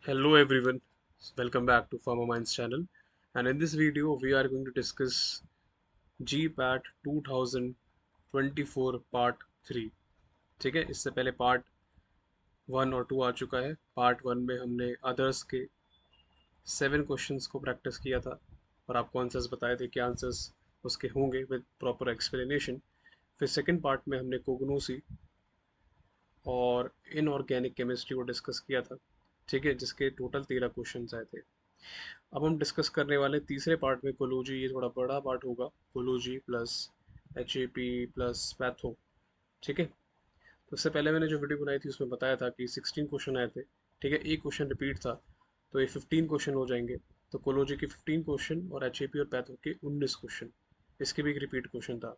Hello everyone, welcome back to Pharma Minds channel. And in this video, we are going to discuss GPAT 2024 part 3। ठीक है, इससे पहले part 1 और 2 आ चुका है। पार्ट 1 में हमने अदर्स के 7 क्वेश्चंस को प्रैक्टिस किया था और आपको आंसर्स बताए थे कि आंसर्स उसके होंगे विद प्रॉपर एक्सप्लेनेशन। फिर सेकंड पार्ट में हमने कोगनोसी और इनऑर्गेनिक केमिस्ट्री को डिस्कस किया था। ठीक है, जिसके टोटल 13 क्वेश्चंस आए थे। अब हम डिस्कस करने वाले तीसरे पार्ट में कोलोजी। ये थोड़ा बड़ा पार्ट होगा, कोलोजी प्लस HAP प्लस पैथो। ठीक है, तो उससे पहले मैंने जो वीडियो बनाई थी उसमें बताया था कि 16 क्वेश्चन आए थे। ठीक है, एक क्वेश्चन रिपीट था, तो ये 15 क्वेश्चन हो जाएंगे। तो कोलोजी के 15 क्वेश्चन और HAP और पैथो के 19 क्वेश्चन, इसके भी एक रिपीट क्वेश्चन था।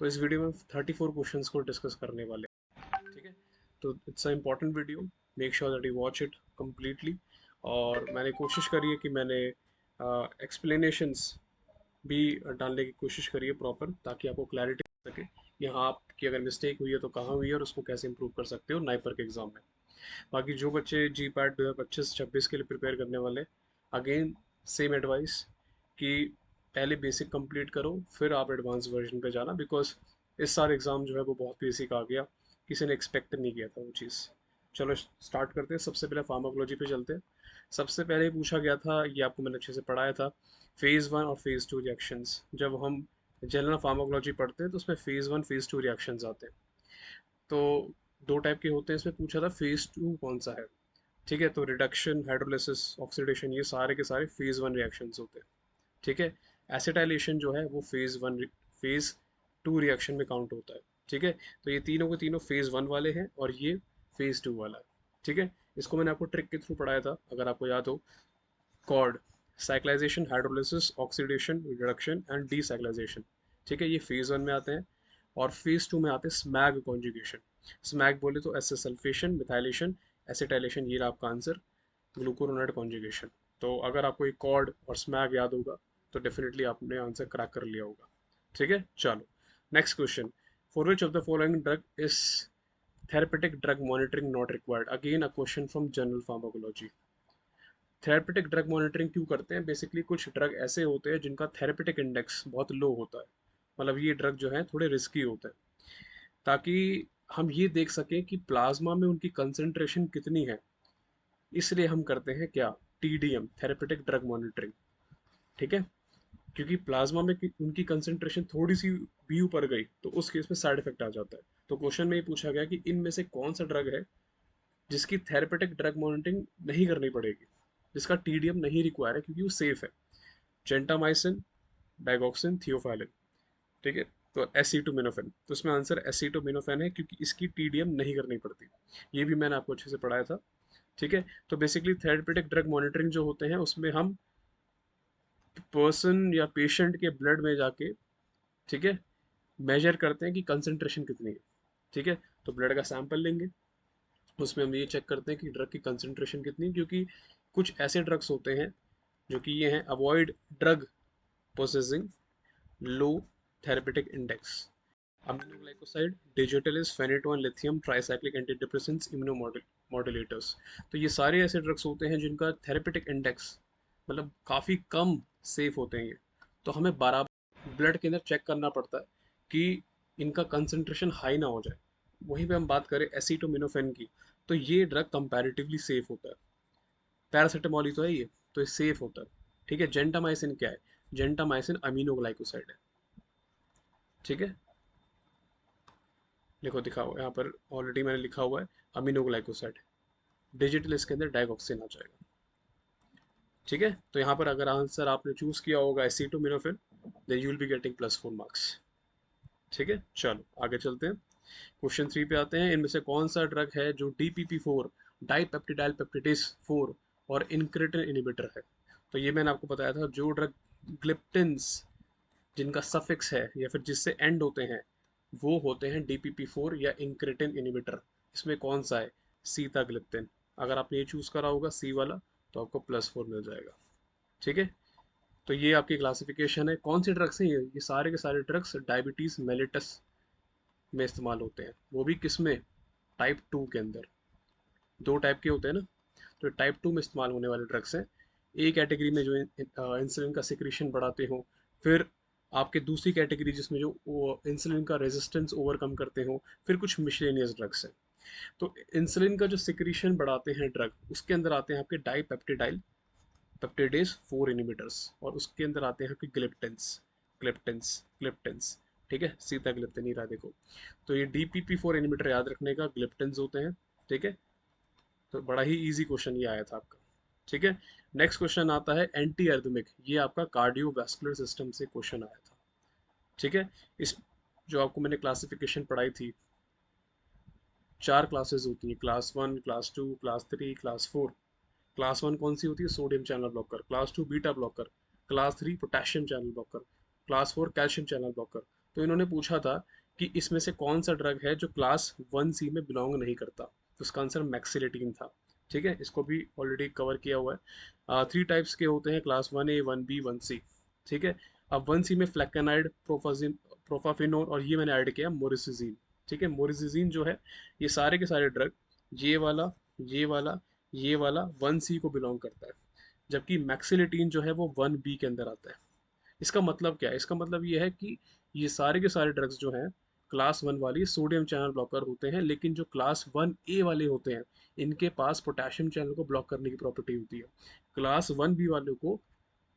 तो इस वीडियो में 34 क्वेश्चन को डिस्कस करने वाले हैं। ठीक है, तो it's a important video, make sure that you watch it completely. और मैंने कोशिश करी है कि मैंने एक्सप्लेनेशंस भी डालने की कोशिश करी है प्रॉपर, ताकि आपको क्लैरिटी हो सके यहाँ आपकी अगर मिस्टेक हुई है तो कहाँ हुई है और उसको कैसे इंप्रूव कर सकते हो नाइपर के एग्जाम में। बाकी जो बच्चे GPAT 2025-26 के लिए प्रिपेयर करने वाले, अगेन सेम एडवाइस कि पहले बेसिक कंप्लीट करो, फिर आप एडवांस वर्जन पे जाना, बिकॉज इस साल एग्ज़ाम जो है वो बहुत बेसिक आ गया, किसी ने एक्सपेक्ट नहीं किया था वो चीज़। चलो स्टार्ट करते हैं। सबसे पहले फार्माकोलॉजी पे चलते हैं। सबसे पहले पूछा गया था, ये आपको मैंने अच्छे से पढ़ाया था, फेज़ 1 और फेज़ 2 रिएक्शंस। जब हम जनरल फार्माकोलॉजी पढ़ते हैं तो उसमें फेज़ 1 फेज़ 2 रिएक्शंस आते हैं। तो दो टाइप के होते हैं, इसमें पूछा था फेज़ 2 कौन सा है। ठीक है, तो रिडक्शन, हाइड्रोलिसिस, ऑक्सीडेशन, ये सारे के सारे फेज़ 1 रिएक्शंस होते हैं। ठीक है, एसिटाइलेशन जो है वो फेज़ 2 रिएक्शन में काउंट होता है। ठीक है, तो ये तीनों के तीनों फेज़ 1 वाले हैं और ये फेज़ 2 वाला है। ठीक है, इसको मैंने आपको ट्रिक के थ्रू पढ़ाया था, अगर आपको याद हो। Cord, cyclisation, hydrolysis, oxidation, reduction and decyclisation. ठीक है, ये फेज़ 1 में आते हैं। और फेज़ 2 में आते हैं स्मैग कॉन्जुगेशन। स्मैग बोले तो एस सल्फेशन, मिथाइलेशन, एसिटाइलेशन, ये रहा आपका आंसर, ग्लूकोरोनाइड कॉन्जुगेशन। तो अगर आपको ये कॉर्ड और स्मैग याद होगा तो डेफिनेटली आपने आंसर क्रैक कर लिया होगा। ठीक है, चलो next question. For which of the following drug is therapeutic drug monitoring not required? Again a question from general pharmacology. Therapeutic drug monitoring क्यों करते हैं? बेसिकली कुछ ड्रग ऐसे होते हैं जिनका थेरेपेटिक इंडेक्स बहुत लो होता है, मतलब ये ड्रग जो है थोड़े रिस्की होते हैं, ताकि हम ये देख सकें कि प्लाज्मा में उनकी कंसंट्रेशन कितनी है। इसलिए हम करते हैं क्या, TDM, थेरेपेटिक ड्रग मॉनिटरिंग। ठीक है, क्योंकि प्लाज्मा में उनकी कंसंट्रेशन थोड़ी सी भी ऊपर गई तो उस केस में साइड इफेक्ट आ जाता है। तो क्वेश्चन में ये पूछा गया कि इनमें से कौन सा ड्रग है जिसकी थेरेपेटिक ड्रग मॉनिटरिंग नहीं करनी पड़ेगी, जिसका TDM नहीं रिक्वायर है क्योंकि वो सेफ है। Gentamicin, digoxin, theophylline. ठीक है, तो एसिटोमिनोफेन, तो इसमें आंसर एसिटोमिनोफेन है क्योंकि इसकी TDM नहीं करनी पड़ती। ये भी मैंने आपको अच्छे से पढ़ाया था। ठीक है, तो बेसिकली थेरेपेटिक ड्रग मॉनिटरिंग जो होते हैं उसमें हम पर्सन या पेशेंट के ब्लड में जाके, ठीक है, मेजर करते हैं कि कंसंट्रेशन कितनी है। ठीक है, तो ब्लड का सैंपल लेंगे, उसमें हम ये चेक करते हैं कि ड्रग की कंसंट्रेशन कितनी है, क्योंकि कुछ ऐसे ड्रग्स होते हैं जो कि ये हैं, avoid drug possessing low therapeutic index, aminoglycoside, digitalis, phenytoin, lithium, tricyclic antidepressants, immunomodulators. तो ये सारे ऐसे ड्रग्स होते हैं जिनका थेरेपेटिक इंडेक्स मतलब काफ़ी कम सेफ होते हैं ये। तो हमें बराबर ब्लड के अंदर चेक करना पड़ता है कि इनका कंसंट्रेशन हाई ना हो जाए। वहीं पे हम बात करें एसिटोमिनोफेन की, तो ये ड्रग कंपैरेटिवली सेफ होता है। पैरासिटामोल ही तो है ये, तो ये सेफ होता है। ठीक है, जेंटामाइसिन क्या है? जेंटामाइसिन अमीनोग्लाइकोसाइड है। ठीक है, लिखो, दिखा हुआ है यहाँ पर, ऑलरेडी मैंने लिखा हुआ है अमीनोग्लाइकोसाइड। डिजिटल इसके अंदर डाइगोक्सिन आ जाएगा। ठीक है, तो यहाँ पर अगर आंसर आपने चूज किया होगा acetaminophen, then you will be getting +4 marks. ठीक है, चलो आगे चलते हैं। क्वेश्चन 3 पे आते हैं। इनमें से कौन सा ड्रग है जो DPP4, डाइपेप्टिडाइल पेप्टिडेस 4 और इंक्रेटिन इनिबिटर है? तो ये मैंने आपको बताया था, जो ड्रग ग्लिप्टिन्स जिनका सफिक्स है या फिर जिससे एंड होते हैं वो होते हैं DPP4 या इंक्रेटिन इनिबिटर। इसमें कौन सा है? सीताग्लिप्टिन। अगर आपने ये चूज करा होगा सी वाला तो आपको +4 मिल जाएगा। ठीक है, तो ये आपकी क्लासिफिकेशन है। कौन सी ड्रग्स हैं ये सारे के सारे ड्रग्स डायबिटीज मेलिटस में इस्तेमाल होते हैं, वो भी किस में, टाइप 2 के अंदर। दो टाइप के होते हैं ना, तो टाइप 2 में इस्तेमाल होने वाले ड्रग्स हैं। ए कैटेगरी में जो इंसुलिन का सिक्रीशन बढ़ाते हो, फिर आपके दूसरी कैटेगरी जिसमें जो इंसुलिन का रेजिस्टेंस ओवरकम करते हो, फिर कुछ मिसलेनियस ड्रग्स हैं। तो इंसुलिन का जो सिक्रीशन बढ़ाते हैं ड्रग, उसके अंदर आते हैं आपके डाइपेप्टिडाइल पेप्टिडेज 4 इनिबिटर्स, और उसके अंदर आते हैं आपके ग्लिप्टेंस ग्लिप्टेंस ग्लिप्टेंस। ठीक है, सीधा ग्लिप्टेन नहीं रहा देखो। तो ये DPP4 इनिबिटर याद रखने का, ग्लिप्टेंस होते हैं। ठीक है, तो बड़ा ही इजी क्वेश्चन ये आया था आपका। ठीक है, नेक्स्ट क्वेश्चन आता है एंटी एर्थमिक, ये आपका कार्डियोवैस्कुलर सिस्टम से क्वेश्चन आया था। ठीक है, इस जो आपको मैंने क्लासिफिकेशन पढ़ाई थी, 4 क्लासेस होती हैं, class 1, class 2, class 3, class 4। Class 1 कौन सी होती है? Sodium channel blocker. Class 2 beta blocker. Class 3 potassium channel blocker. Class 4 calcium channel blocker. तो इन्होंने पूछा था कि इसमें से कौन सा ड्रग है जो क्लास 1C में बिलोंग नहीं करता, तो इसका आंसर मैक्सिलेटीन था। ठीक है, इसको भी ऑलरेडी कवर किया हुआ है। 3 टाइप्स के होते हैं, क्लास 1A, 1B, 1C। ठीक है, अब 1C में फ्लैकेनाइड, प्रोफाफिनोन, और ये मैंने ऐड किया मोरिसिजीन। ठीक है, मोरिसिजीन जो है, ये सारे के सारे ड्रग, ये वाला, ये वाला, ये वाला 1C को बिलोंग करता है, जबकि मैक्सिलेटीन जो है वो 1B के अंदर आता है। इसका मतलब क्या है? इसका मतलब ये है कि ये सारे के सारे ड्रग्स जो हैं क्लास 1 वाली सोडियम चैनल ब्लॉकर होते हैं, लेकिन जो क्लास 1A वाले होते हैं, इनके पास पोटेशियम चैनल को ब्लॉक करने की प्रॉपर्टी होती है। क्लास 1B वालों को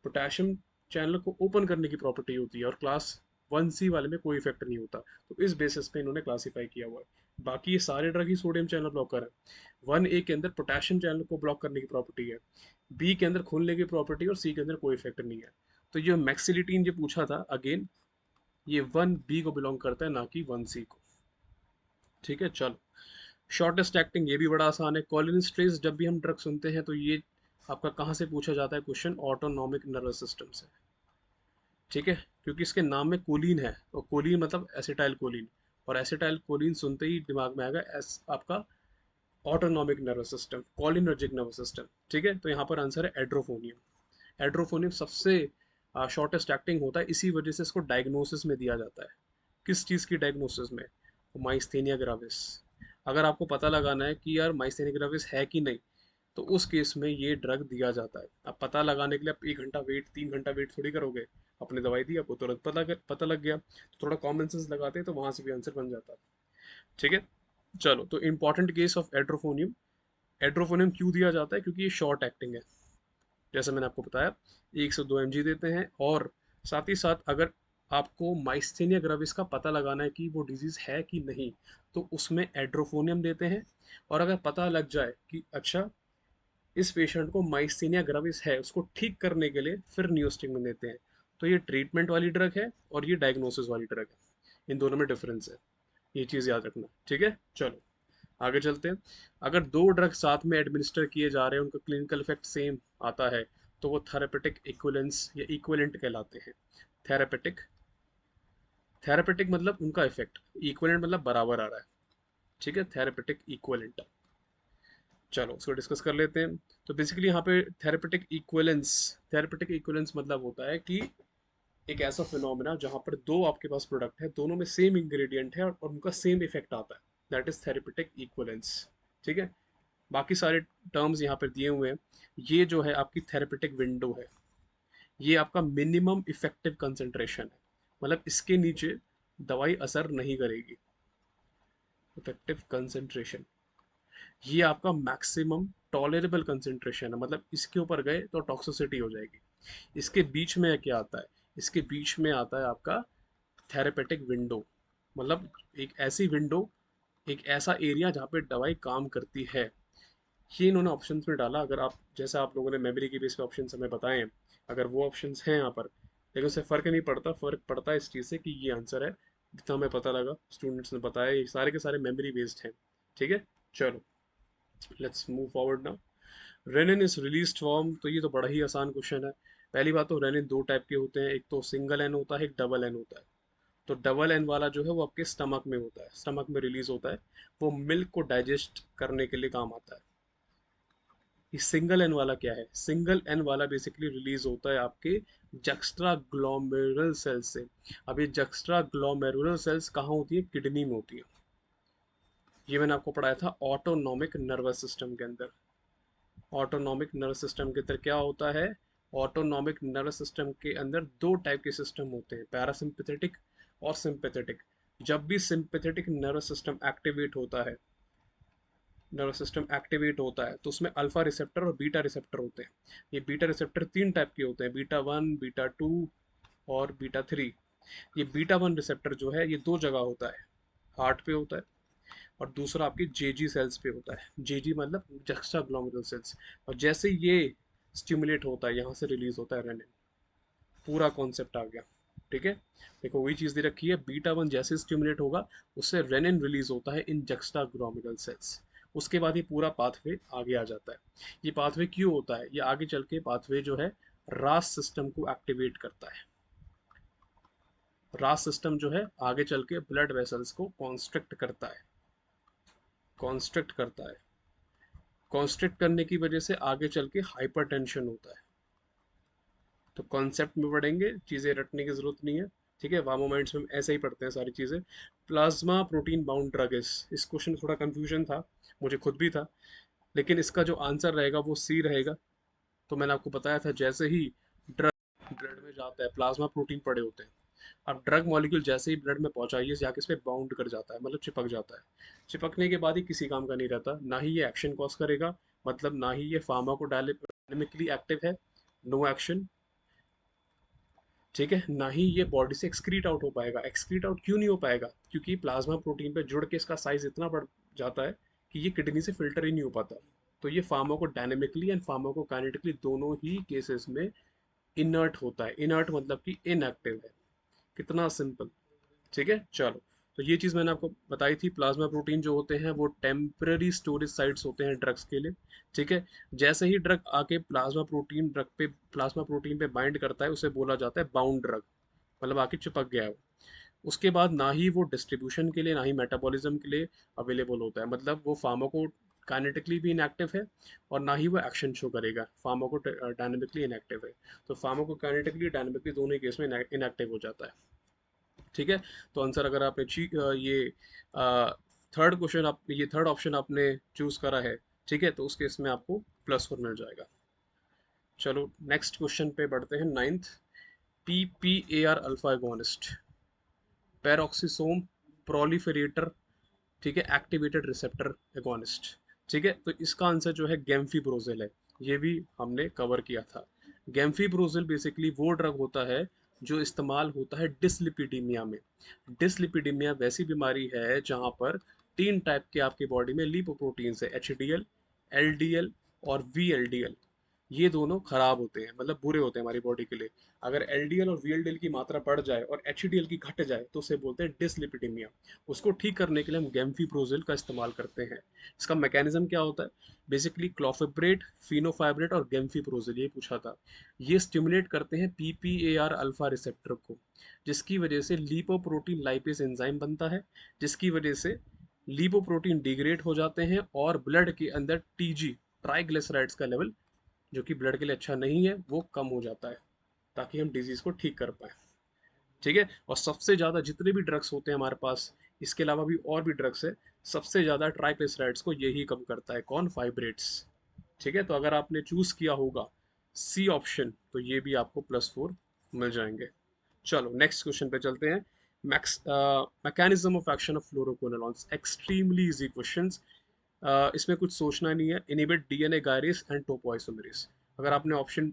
पोटेशियम चैनल को ओपन करने की प्रॉपर्टी होती है, और क्लास 1C वाले में कोई इफेक्ट नहीं होता। तो इस बेसिस पे इन्होंने क्लासीफाई किया हुआ है। बाकी ये सारे ड्रग ही सोडियम चैनल ब्लॉकर है। 1A के अंदर पोटेशियम चैनल को ब्लॉक करने की प्रॉपर्टी है, बी के अंदर खोलने की प्रॉपर्टी, और सी के अंदर कोई इफेक्ट नहीं है। तो ये मैक्सिलिटीन जो पूछा था, अगेन ये 1B को बिलोंग करता है, ना कि 1C को। ठीक है, चलो। शॉर्टेस्ट एक्टिंग, ये भी बड़ा आसान है। कोलिनेस्ट्रेज, जब भी हम ड्रग सुनते हैं तो ये आपका कहाँ से पूछा जाता है क्वेश्चन? ऑटोनॉमिक नर्वस सिस्टम से। ठीक है, क्योंकि इसके नाम में कोलिन है, और कोलिन मतलब एसिटाइल कोलिन, और एसिटाइल कोलिन सुनते ही दिमाग में आएगा एस आपका autonomic nervous system, cholinergic nervous system. ठीक है, तो यहाँ पर आंसर है एड्रोफोनियम। एड्रोफोनियम सबसे शॉर्टेस्ट एक्टिंग होता है, इसी वजह से इसको डायग्नोसिस में दिया जाता है। किस चीज़ की डायग्नोसिस में? माइस्थेनिया ग्राविस। अगर आपको पता लगाना है कि यार माइस्थेनिया ग्राविस है कि नहीं, तो उस केस में ये ड्रग दिया जाता है। अब पता लगाने के लिए आप 1 घंटा वेट, 3 घंटा वेट थोड़ी करोगे। अपने दवाई दी, आपको तुरंत पता लग गया, तो थोड़ा कॉमन सेंस लगाते हैं तो वहां से भी आंसर बन जाता है। ठीक है, चलो। तो इंपॉर्टेंट केस ऑफ एड्रोफोनियम, एड्रोफोनियम क्यों दिया जाता है? क्योंकि ये शॉर्ट एक्टिंग है, जैसे मैंने आपको बताया, 1 से 2 mg देते हैं। और साथ ही साथ अगर आपको माइस्थेनिया ग्राविस का पता लगाना है कि वो डिजीज है कि नहीं, तो उसमें एड्रोफोनियम देते हैं। और अगर पता लग जाए कि अच्छा इस पेशेंट को माइस्थेनिया ग्राविस है, उसको ठीक करने के लिए फिर नियोस्टिगमिन देते हैं। तो ये ट्रीटमेंट वाली ड्रग है और ये डायग्नोसिस वाली ड्रग है, इन दोनों में डिफरेंस है, ये चीज़ याद रखना। ठीक है, चलो आगे चलते हैं। अगर 2 ड्रग साथ में एडमिनिस्टर किए जा रहे हैं, उनका क्लिनिकल इफेक्ट सेम आता है, तो वो थेरेपेटिक इक्विवेलेंस या इक्विवेलेंट कहलाते हैं। थेरेपेटिक, थेरेपेटिक मतलब उनका इफेक्ट, इक्विवेलेंट मतलब बराबर आ रहा है। ठीक है, थेरेपेटिक इक्विवेलेंट। चलो उसको डिस्कस कर लेते हैं। तो बेसिकली यहाँ पे थेरेपेटिक इक्विवेलेंस मतलब होता है कि एक ऐसा फिनोमेना जहाँ पर 2 आपके पास प्रोडक्ट है, दोनों में सेम इंग्रेडिएंट है, और उनका सेम इफेक्ट आता है, दैट इज थेरेपेटिक इक्विवेलेंस। ठीक है, बाकी सारे टर्म्स यहाँ पर दिए हुए हैं। ये जो है आपकी थेरेपेटिक विंडो है, ये आपका मिनिमम इफेक्टिव कंसेंट्रेशन है, मतलब इसके नीचे दवाई असर नहीं करेगी। इफेक्टिव कंसेंट्रेशन, ये आपका मैक्सिमम टॉलरेबल कंसेंट्रेशन है, मतलब इसके ऊपर गए तो टॉक्सिसिटी हो जाएगी। इसके बीच में क्या आता है? इसके बीच में आता है आपका थेरेपेटिक विंडो, मतलब एक ऐसी विंडो, एक ऐसा एरिया जहाँ पे दवाई काम करती है। ये इन्होंने ऑप्शंस में डाला। अगर आप, जैसे आप लोगों ने मेमोरी के बेस पे ऑप्शन हमें बताए हैं, अगर वो ऑप्शंस हैं यहाँ पर, लेकिन उससे फ़र्क नहीं पड़ता। फ़र्क पड़ता है इस चीज़ से कि ये आंसर है, जितना हमें पता लगा स्टूडेंट्स ने बताया, ये सारे के सारे मेमोरी बेस्ड हैं। ठीक है, चलो let's move forward now. Renin is release from, तो ये तो बड़ा ही आसान क्वेश्चन है। पहली बात, तो रेनिन 2 टाइप के होते हैं, एक तो सिंगल एन होता है, एक डबल एन होता है। तो डबल एन वाला जो है वो आपके स्टमक में होता है, स्टमक में रिलीज होता है, वो मिल्क को डाइजेस्ट करने के लिए काम आता है। ये सिंगल एन वाला क्या है? सिंगल एन वाला बेसिकली रिलीज होता है आपके जक्स्ट्रा ग्लोमेरुलर सेल से। अब ये जक्स्ट्रा ग्लोमेरुलर सेल्स कहाँ होती है? किडनी में होती है। ये मैंने आपको पढ़ाया था ऑटोनॉमिक नर्वस सिस्टम के अंदर। ऑटोनॉमिक नर्वस सिस्टम के अंदर क्या होता है? ऑटोनॉमिक नर्वस सिस्टम के अंदर दो टाइप के सिस्टम होते हैं, पैरासिम्पैथेटिक और सिंपैथेटिक। जब भी सिंपैथेटिक नर्वस सिस्टम एक्टिवेट होता है, नर्वस सिस्टम एक्टिवेट होता है, तो उसमें अल्फा रिसेप्टर और बीटा रिसेप्टर होते हैं। ये बीटा रिसेप्टर तीन टाइप के होते हैं, बीटा वन, बीटा टू और बीटा थ्री। ये बीटा वन रिसेप्टर जो है ये दो जगह होता है, हार्ट पे होता है और दूसरा आपके जेजी सेल्स पे होता है। जेजी मतलब जक्स्टा ग्लोमेरुलर सेल्स। और जैसे ये स्टिमुलेट होता है, यहाँ से रिलीज होता है रेनिन। पूरा कॉन्सेप्ट आ गया। ठीक है, देखो वही चीज़ दे रखी है, बीटा वन जैसे स्टिमुलेट होगा उससे रेनिन रिलीज होता है इन जक्स्टा ग्लोमेरुलर सेल्स। उसके बाद ये पूरा पाथवे आगे आ जाता है। ये पाथवे क्यों होता है? ये आगे चल के पाथवे जो है रास सिस्टम को एक्टिवेट करता है। रास सिस्टम जो है आगे चल के ब्लड वेसल्स को कॉन्स्ट्रिक्ट करता है, कॉन्स्ट्रिक्ट करता है। कॉन्स्ट्रिक्ट करने की वजह से आगे चल के हाइपरटेंशन होता है। तो कॉन्सेप्ट में पढ़ेंगे, चीज़ें रटने की जरूरत नहीं है। ठीक है, वामो माइंड्स में ऐसे ही पढ़ते हैं सारी चीज़ें। प्लाज्मा प्रोटीन बाउंड ड्रग, इस क्वेश्चन में थोड़ा कंफ्यूजन था, मुझे खुद भी था, लेकिन इसका जो आंसर रहेगा वो सी रहेगा। तो मैंने आपको बताया था, जैसे ही ड्रग ब्लड में जाता है, प्लाज्मा प्रोटीन पड़े होते हैं। अब ड्रग मॉलिक्यूल जैसे ही ब्लड में पहुंचाइए जाके इस पे बाउंड कर जाता है, मतलब चिपक जाता है। चिपकने के बाद ही किसी काम का नहीं रहता, ना ही ये एक्शन कॉज करेगा, मतलब ना ही ये फार्मा को डायनेमिकली एक्टिव है, नो एक्शन। ठीक है, ना ही ये बॉडी से एक्सक्रीट आउट हो पाएगा। एक्सक्रीट आउट क्यों नहीं हो पाएगा? क्योंकि प्लाज्मा प्रोटीन पे जुड़ के इसका साइज इतना बढ़ जाता है कि ये किडनी से फिल्टर ही नहीं हो पाता। तो ये फार्मा को डायनेमिकली एंड फार्मा को काइनेटिकली दोनों ही केसेस में इनर्ट होता है। इनर्ट मतलब कि इनएक्टिव है। कितना सिंपल। ठीक है, चलो। तो ये चीज़ मैंने आपको बताई थी, प्लाज्मा प्रोटीन जो होते हैं वो टेम्पररी स्टोरेज साइट्स होते हैं ड्रग्स के लिए। ठीक है, जैसे ही ड्रग आके प्लाज्मा प्रोटीन पे बाइंड करता है उसे बोला जाता है बाउंड ड्रग, मतलब आके चिपक गया है वो। उसके बाद ना ही वो डिस्ट्रीब्यूशन के लिए ना ही मेटाबॉलिज्म के लिए अवेलेबल होता है, मतलब वो फार्माको काइनेटिकली भी इनएक्टिव है और ना ही वो एक्शन शो करेगा। फार्माको डायनेमिकली इनएक्टिव है, तो फार्माको काइनेटिकली डायनेमिकली दोनों ही केस में इनएक्टिव हो जाता है। ठीक है, तो आंसर अगर आपने ये थर्ड क्वेश्चन, आप ये थर्ड ऑप्शन आपने चूज करा है, ठीक है, तो उस केस में आपको +4 मिल जाएगा। चलो नेक्स्ट क्वेश्चन पे बढ़ते हैं, ninth. PPAR alpha agonist, peroxisome proliferator, ठीक है, एक्टिवेटेड रिसेप्टर एगोनिस्ट। ठीक है, तो इसका आंसर जो है गेम्फिब्रोजिल है। ये भी हमने कवर किया था। गेम्फिब्रोजिल बेसिकली वो ड्रग होता है जो इस्तेमाल होता है डिसलिपिडीमिया में। डिसलिपिडीमिया वैसी बीमारी है जहाँ पर तीन टाइप के आपके बॉडी में लिपोप्रोटीन्स है, HDL, LDL और VLDL। ये दोनों खराब होते हैं, मतलब बुरे होते हैं हमारी बॉडी के लिए। अगर LDL और VLDL की मात्रा बढ़ जाए और HDL की घट जाए तो उसे बोलते हैं डिसलिपिडीमिया। उसको ठीक करने के लिए हम गेम्फिप्रोजिल का इस्तेमाल करते हैं। इसका मैकेनिज्म क्या होता है? बेसिकली क्लोफेब्रेट, फिनोफाइब्रेट और गेम्फिप्रोजिल, ये पूछा था। ये स्टिमुलेट करते हैं PPAR अल्फा रिसेप्टर को, जिसकी वजह से लिपोप्रोटीन लाइपेज एंजाइम बनता है, जिसकी वजह से लिपोप्रोटीन डिग्रेड हो जाते हैं और ब्लड के अंदर TG, ट्राइग्लिसराइड्स का लेवल, जो कि ब्लड के लिए अच्छा नहीं है, वो कम हो जाता है, ताकि हम डिजीज को ठीक कर पाए। ठीक है, और सबसे ज़्यादा जितने भी ड्रग्स होते हैं हमारे पास, इसके अलावा भी और भी ड्रग्स है, सबसे ज़्यादा ट्राइग्लिसराइड्स को यही कम करता है। कौन? फाइब्रेट्स। ठीक है, तो अगर आपने चूज किया होगा सी ऑप्शन तो ये भी आपको +4 मिल जाएंगे। चलो नेक्स्ट क्वेश्चन पे चलते हैं। Max mechanism of action of fluoroquinolones, extremely easy questions. इसमें कुछ सोचना नहीं है। Inhibit DNA gyrase and topoisomerase. अगर आपने ऑप्शन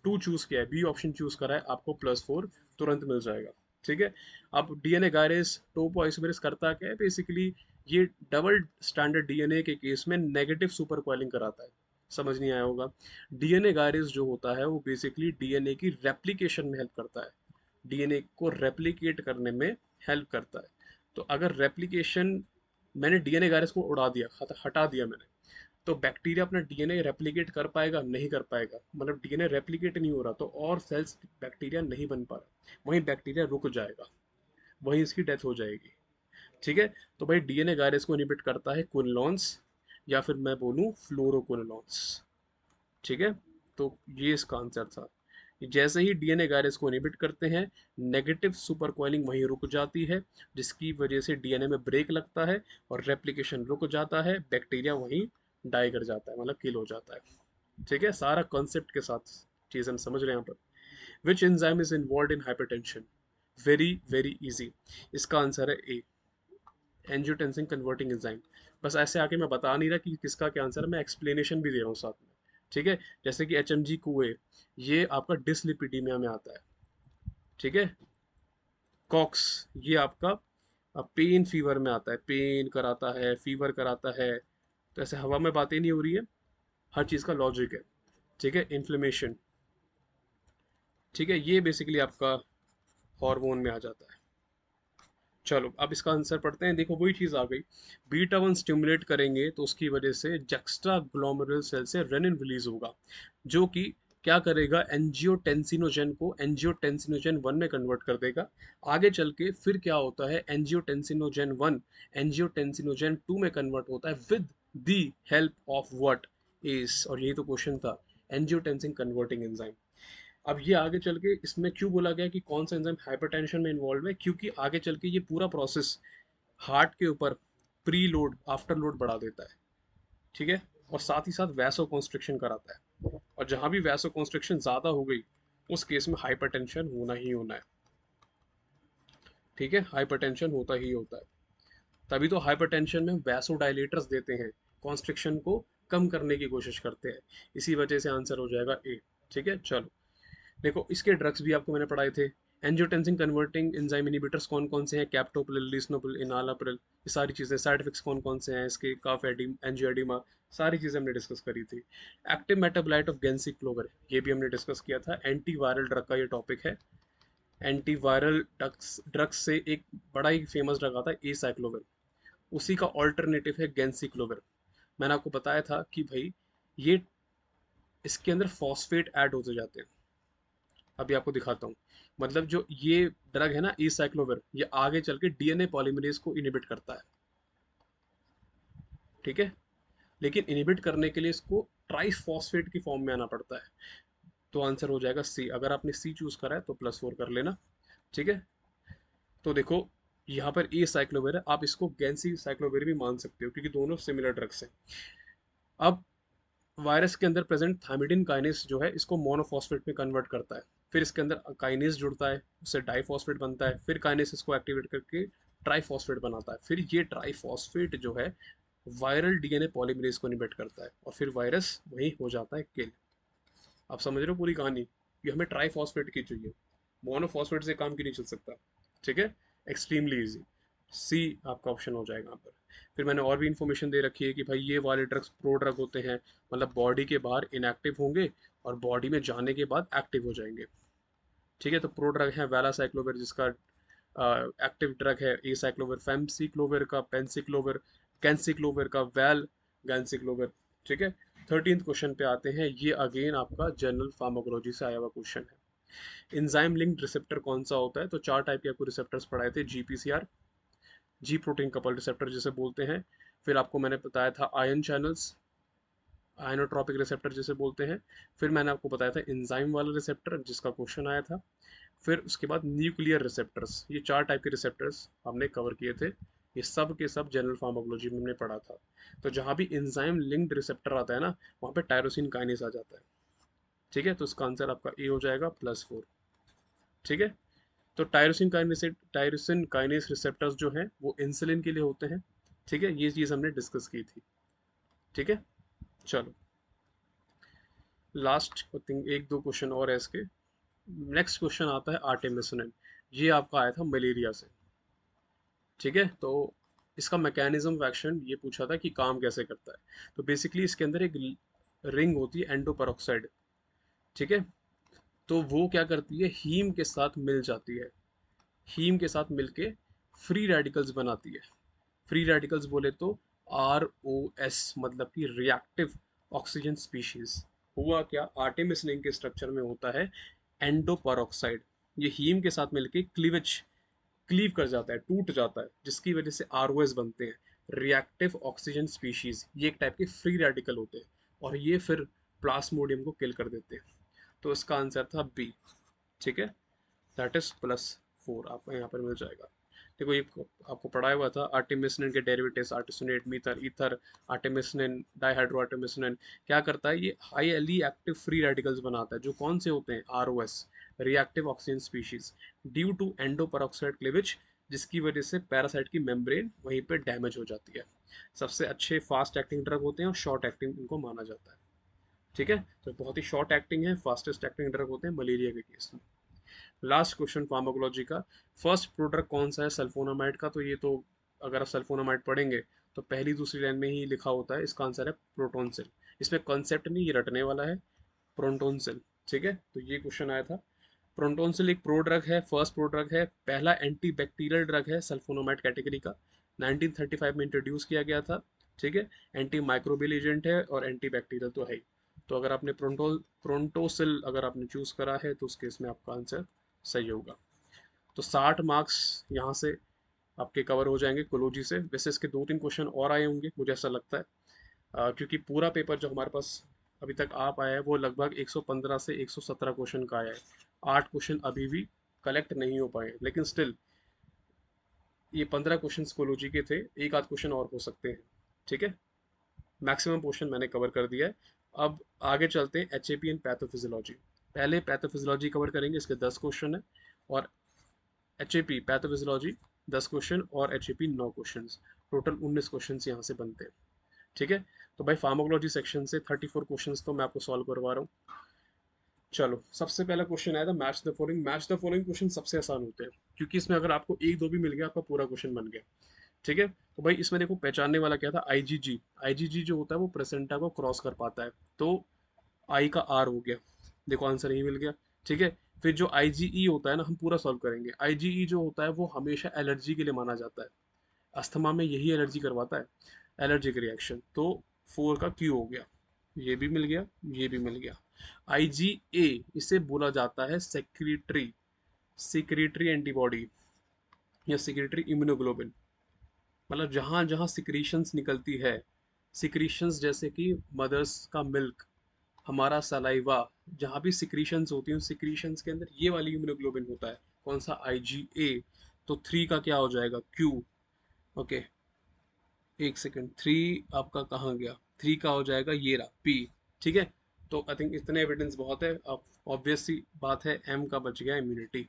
2 चूज किया है, बी ऑप्शन चूज करा है, आपको +4 तुरंत मिल जाएगा। ठीक है, अब DNA गायरेज टोपोइसोमेरेज करता क्या है? बेसिकली ये डबल स्टैंडर्ड DNA के केस में नेगेटिव सुपर कॉइलिंग कराता है। समझ नहीं आया होगा। DNA गायरेज जो होता है वो बेसिकली DNA की रेप्लिकेशन में हेल्प करता है, DNA को रेप्लिकेट करने में हेल्प करता है। तो अगर रेप्लिकेशन, मैंने DNA वायरस को उड़ा दिया, हटा दिया मैंने, तो बैक्टीरिया अपना DNA रेप्लिकेट कर पाएगा? नहीं कर पाएगा, मतलब DNA रेप्लिकेट नहीं हो रहा तो और सेल्स बैक्टीरिया नहीं बन पा रहा, वहीं बैक्टीरिया रुक जाएगा, वहीं इसकी डेथ हो जाएगी। ठीक है, तो भाई DNA वायरस को इनिबिट करता है क्विनोलॉन्स, या फिर मैं बोलूँ फ्लोरोक्विनोलॉन्स। ठीक है, तो ये इसका आंसर था। जैसे ही DNA गायरेज को इनिबिट करते हैं, नेगेटिव सुपर कॉइलिंग वहीं रुक जाती है, जिसकी वजह से DNA में ब्रेक लगता है और रेप्लिकेशन रुक जाता है, बैक्टीरिया वहीं डाई कर जाता है, मतलब किल हो जाता है। ठीक है, सारा कॉन्सेप्ट के साथ चीज़ हम समझ रहे हैं यहाँ पर। Which enzyme is involve in hypertension? Very very easy, इसका आंसर है ए, एंजियोटेंसिन कन्वर्टिंग एंजाइम। बस ऐसे आके मैं बता नहीं रहा कि किसका क्या आंसर है, मैं एक्सप्लेनेशन भी दे रहा हूँ साथ में। ठीक है, जैसे कि एच एम जी कुए, ये आपका डिसलिपिडीमिया में आता है। ठीक है, कॉक्स, ये आपका पेन फीवर में आता है, पेन कराता है, फीवर कराता है। तो ऐसे हवा में बातें नहीं हो रही है, हर चीज़ का लॉजिक है। ठीक है, इन्फ्लेमेशन, ठीक है, ये बेसिकली आपका हार्मोन में आ जाता है। चलो अब इसका आंसर पढ़ते हैं। देखो वही चीज़ आ गई, बीटा वन स्टिमुलेट करेंगे तो उसकी वजह से जैक्स्ट्रा ग्लोमेरुलर सेल से रेनिन रिलीज होगा, जो कि क्या करेगा, एंजियोटेंसिनोजन को एंजियोटेंसिनोजन वन में कन्वर्ट कर देगा। आगे चल के फिर क्या होता है, एंजियोटेंसिनोजन वन एंजियोटेंसिनोजन टू में कन्वर्ट होता है with the help of what is, और यही तो क्वेश्चन था, एंजियोटेंसिन कन्वर्टिंग एंजाइम। अब ये आगे चल के इसमें क्यों बोला गया कि कौन सा एंजाइम हाइपरटेंशन में इन्वॉल्व है, क्योंकि आगे चल के ये पूरा प्रोसेस हार्ट के ऊपर प्री लोड आफ्टर लोड बढ़ा देता है। ठीक है, और साथ ही साथ वैसो कॉन्स्ट्रिक्शन कराता है, और जहां भी वैसो कॉन्स्ट्रिक्शन ज़्यादा हो गई उस केस में हाइपरटेंशन होना ही होना है। ठीक है, हाइपरटेंशन होता ही होता है। तभी तो हाइपरटेंशन में वैसो डायलेटर्स देते हैं, कॉन्स्ट्रिक्शन को कम करने की कोशिश करते हैं। इसी वजह से आंसर हो जाएगा ए। ठीक है, चलो देखो इसके ड्रग्स भी आपको मैंने पढ़ाए थे। एंजियोटेंसिन कन्वर्टिंग एंजाइम इनिबिटर्स कौन कौन से हैं, कैप्टोप्रिल, लिस्नोप्रिल, इनालाप्रिल, ये सारी चीज़ें। साइड इफेक्ट्स कौन कौन से हैं इसके, काफ एंजियोडेमा, सारी चीज़ें हमने डिस्कस करी थी। एक्टिव मेटाबोलाइट ऑफ गेंसिक्लोवर, ये भी हमने डिस्कस किया था। एंटी वायरल ड्रग का ये टॉपिक है। एंटी वायरल ड्रग्स से एक बड़ा ही फेमस ड्रग आता है ए साइक्लोविर, उसी का ऑल्टरनेटिव है गेंसिक्लोविर। मैंने आपको बताया था कि भाई ये इसके अंदर फॉस्फेट ऐड होते जाते हैं। अभी आपको दिखाता हूँ। मतलब जो ये ड्रग है ना ई साइक्लोविर, ये आगे चल के डीएनए पॉलीमरेज को इनिबिट करता है। ठीक है, लेकिन इनिबिट करने के लिए इसको ट्राइफॉस्फेट की फॉर्म में आना पड़ता है। तो आंसर हो जाएगा सी। अगर आपने सी चूज करा है तो +4 कर लेना। ठीक है, तो देखो यहाँ पर ए साइक्लोविर है, आप इसको गैंसी साइक्लोविर भी मान सकते हो क्योंकि दोनों सिमिलर ड्रग्स हैं। अब वायरस के अंदर प्रेजेंट थायमिडिन काइनेस जो है इसको मोनोफॉस्फेट में कन्वर्ट करता है। फिर इसके अंदर काइनेस जुड़ता है, उससे डाइफॉस्फेट बनता है, फिर काइनेस इसको एक्टिवेट करके ट्राइफॉस्फेट बनाता है। फिर ये ट्राइफॉस्फेट जो है वायरल डीएनए पॉलीमरेज को इनिबिट करता है, और फिर वायरस वही हो जाता है किल। आप समझ रहे हो पूरी कहानी, ये हमें ट्राइफॉस्फेट की चाहिए, मोनोफॉस्फेट से काम क्यों नहीं चल सकता। ठीक है, एक्सट्रीमली इजी, सी आपका ऑप्शन हो जाएगा यहाँ पर। फिर मैंने और भी इन्फॉर्मेशन दे रखी है कि भाई ये वाले ड्रग्स प्रो ड्रग होते हैं, मतलब बॉडी के बाहर इनएक्टिव होंगे और बॉडी में जाने के बाद एक्टिव हो जाएंगे। ठीक है, तो प्रो ड्रग है वैलासाइक्लोविर, जिसका एक्टिव ड्रग है ए साइक्लोविर, फेमसिक्लोविर का पेंसिक्लोविर, कैंसिक्लोविर का वैल गैंसिक्लोविर। ठीक है, 13th क्वेश्चन पे आते हैं। ये अगेन आपका जनरल फार्माकोलॉजी से आया हुआ क्वेश्चन है। एंजाइम लिंक्ड रिसेप्टर कौन सा होता है, तो 4 टाइप के आपको रिसेप्टर्स पढ़ाए थे। जीपीसीआर, जी प्रोटीन कपल रिसेप्टर जिसे बोलते हैं। फिर आपको मैंने बताया था आयन चैनल्स, आयनोट्रॉपिक रिसेप्टर जिसे बोलते हैं। फिर मैंने आपको बताया था एंजाइम वाला रिसेप्टर जिसका क्वेश्चन आया था। फिर उसके बाद न्यूक्लियर रिसेप्टर्स, ये 4 टाइप के रिसेप्टर्स हमने कवर किए थे। ये सब के सब जनरल फार्माकोलॉजी में हमने पढ़ा था। तो जहाँ भी एंजाइम लिंक्ड रिसेप्टर आता है ना, वहाँ पे टायरोसिन काइनेस आ जाता है। ठीक है, तो इसका आंसर आपका ए हो जाएगा +4। ठीक है, तो टायरोसिन काइनेस रिसेप्टर्स जो हैं वो इंसुलिन के लिए होते हैं। ठीक है, ये चीज़ हमने डिस्कस की थी। ठीक है, चलो लास्ट थिंक एक दो क्वेश्चन और है इसके। नेक्स्ट क्वेश्चन आता है आर्टेमिसिनिन, ये आपका आया था मलेरिया से। ठीक है, तो इसका मैकेनिज्म ऑफ एक्शन ये पूछा था कि काम कैसे करता है। तो बेसिकली इसके अंदर एक रिंग होती है एंडोपेरोक्साइड। ठीक है, तो वो क्या करती है, हीम के साथ मिल जाती है, हीम के साथ मिलके फ्री रेडिकल्स बनाती है। फ्री रेडिकल्स बोले तो ROS, मतलब कि रिएक्टिव ऑक्सीजन स्पीशीज। हुआ क्या, आर्टेमिसिनिन के स्ट्रक्चर में होता है एंडोपेरोक्साइड, ये हीम के साथ मिलके क्लीव कर जाता है, टूट जाता है, जिसकी वजह से ROS बनते हैं, रिएक्टिव ऑक्सीजन स्पीशीज। ये एक टाइप के फ्री रेडिकल होते हैं, और ये फिर प्लाज्मोडियम को किल कर देते हैं। तो इसका आंसर था बी। ठीक है, दैट इज +4 आपको यहाँ पर मिल जाएगा। देखो ये आपको पढ़ाया हुआ था, आर्टिमिसिनिन के डेरिवेटिव्स, आर्टिसोनेट, मीथर, ईथर, आर्टिमिसिनिन, डाइहाइड्रो आर्टिमिसिनिन क्या करता है, ये हाईली एक्टिव फ्री रेडिकल्स बनाता है, जो कौन से होते हैं, ROS, reactive oxygen species, due to endo peroxide cleavage, जिसकी वजह से पैरासाइट की मेम्ब्रेन वहीं पे डैमेज हो जाती है। सबसे अच्छे फास्ट एक्टिंग ड्रग होते हैं और शॉर्ट एक्टिंग इनको माना जाता है। ठीक है, तो बहुत ही शॉर्ट एक्टिंग है, फास्टेस्ट एक्टिंग ड्रग होते हैं मलेरिया के केस में। लास्ट क्वेश्चन फार्माकोलॉजी का, फर्स्ट प्रोडक्ट कौन सा है सल्फोनामाइड का, तो ये तो अगर आप सल्फोनामाइड पढ़ेंगे तो पहली दूसरी लाइन में ही लिखा होता है, इसका आंसर है प्रोटोनसिल। इसमें कॉन्सेप्ट नहीं, ये रटने वाला है, प्रोटोनसिल। ठीक है, तो ये क्वेश्चन आया था। प्रोटोनसिल एक प्रो ड्रग है, फर्स्ट प्रो ड्रग है, पहला एंटी बैक्टीरियल ड्रग है सल्फोनामाइड कैटेगरी का, 1935 में इंट्रोड्यूस किया गया था। ठीक है, एंटी माइक्रोबियल एजेंट है और एंटी बैक्टीरियल तो है ही। तो अगर आपने प्रोटोसिल अगर आपने चूज करा है तो उस केस में आपका आंसर सही होगा। तो 60 मार्क्स यहाँ से आपके कवर हो जाएंगे कोलोजी से। वैसे इसके 2-3 क्वेश्चन और आए होंगे मुझे ऐसा लगता है, क्योंकि पूरा पेपर जो हमारे पास अभी तक आ पाया है वो लगभग 115 से 117 क्वेश्चन का आया है। 8 क्वेश्चन अभी भी कलेक्ट नहीं हो पाए, लेकिन स्टिल ये 15 क्वेश्चन कोलोजी के थे, एक आध क्वेश्चन और हो सकते हैं। ठीक है, मैक्सिमम पोर्शन मैंने कवर कर दिया है। अब आगे चलते हैं एच एन पैथोफिजियोलॉजी। पहले पैथोफिजियोलॉजी कवर करेंगे, इसके 10 क्वेश्चन है, और H A P pathophysiology 10 question और H A P 9 question, total 19 question यहाँ से बनते हैं। ठीक है, तो भाई फार्माकोलॉजी सेक्शन से 34 क्वेश्चंस तो मैं आपको सॉल्व करवा रहा हूँ। चलो, सबसे पहला क्वेश्चन आया था match the following. Match the following question सबसे आसान होते हैं, क्योंकि इसमें अगर आपको एक दो भी मिल गया आपका पूरा क्वेश्चन बन गया। ठीक है, तो भाई इसमें देखो पहचानने वाला क्या था, आईजीजी। आईजीजी जो होता है वो प्रेसेंटा को क्रॉस कर पाता है, तो आई का आर हो गया, देखो आंसर यही मिल गया। ठीक है, फिर जो आईजीई होता है ना, हम पूरा सॉल्व करेंगे। आईजीई जो होता है वो हमेशा एलर्जी के लिए माना जाता है, अस्थमा में यही एलर्जी करवाता है, एलर्जिक रिएक्शन। तो 4 का क्यू हो गया, ये भी मिल गया, ये भी मिल गया। आईजीए इसे बोला जाता है सेक्रेटरी, सिक्रेटरी एंटीबॉडी या सिक्रेटरी इम्यूनोग्लोबिन। मतलब जहाँ जहाँ सिक्रीशंस निकलती है, सिक्रीशंस जैसे कि मदर्स का मिल्क, हमारा सलाइवा, जहाँ भी सिक्रीशंस होती हैं उन सिक्रीशंस के अंदर ये वाली इम्यूनोग्लोबिन होता है, कौन सा, आईजीए। तो 3 का क्या हो जाएगा, क्यू। ओके, एक सेकंड, 3 आपका कहाँ गया, 3 का हो जाएगा ये रहा, पी। ठीक है, तो आई थिंक इतने एविडेंस बहुत है। अब ऑब्वियस सी बात है, एम का बच गया, इम्यूनिटी।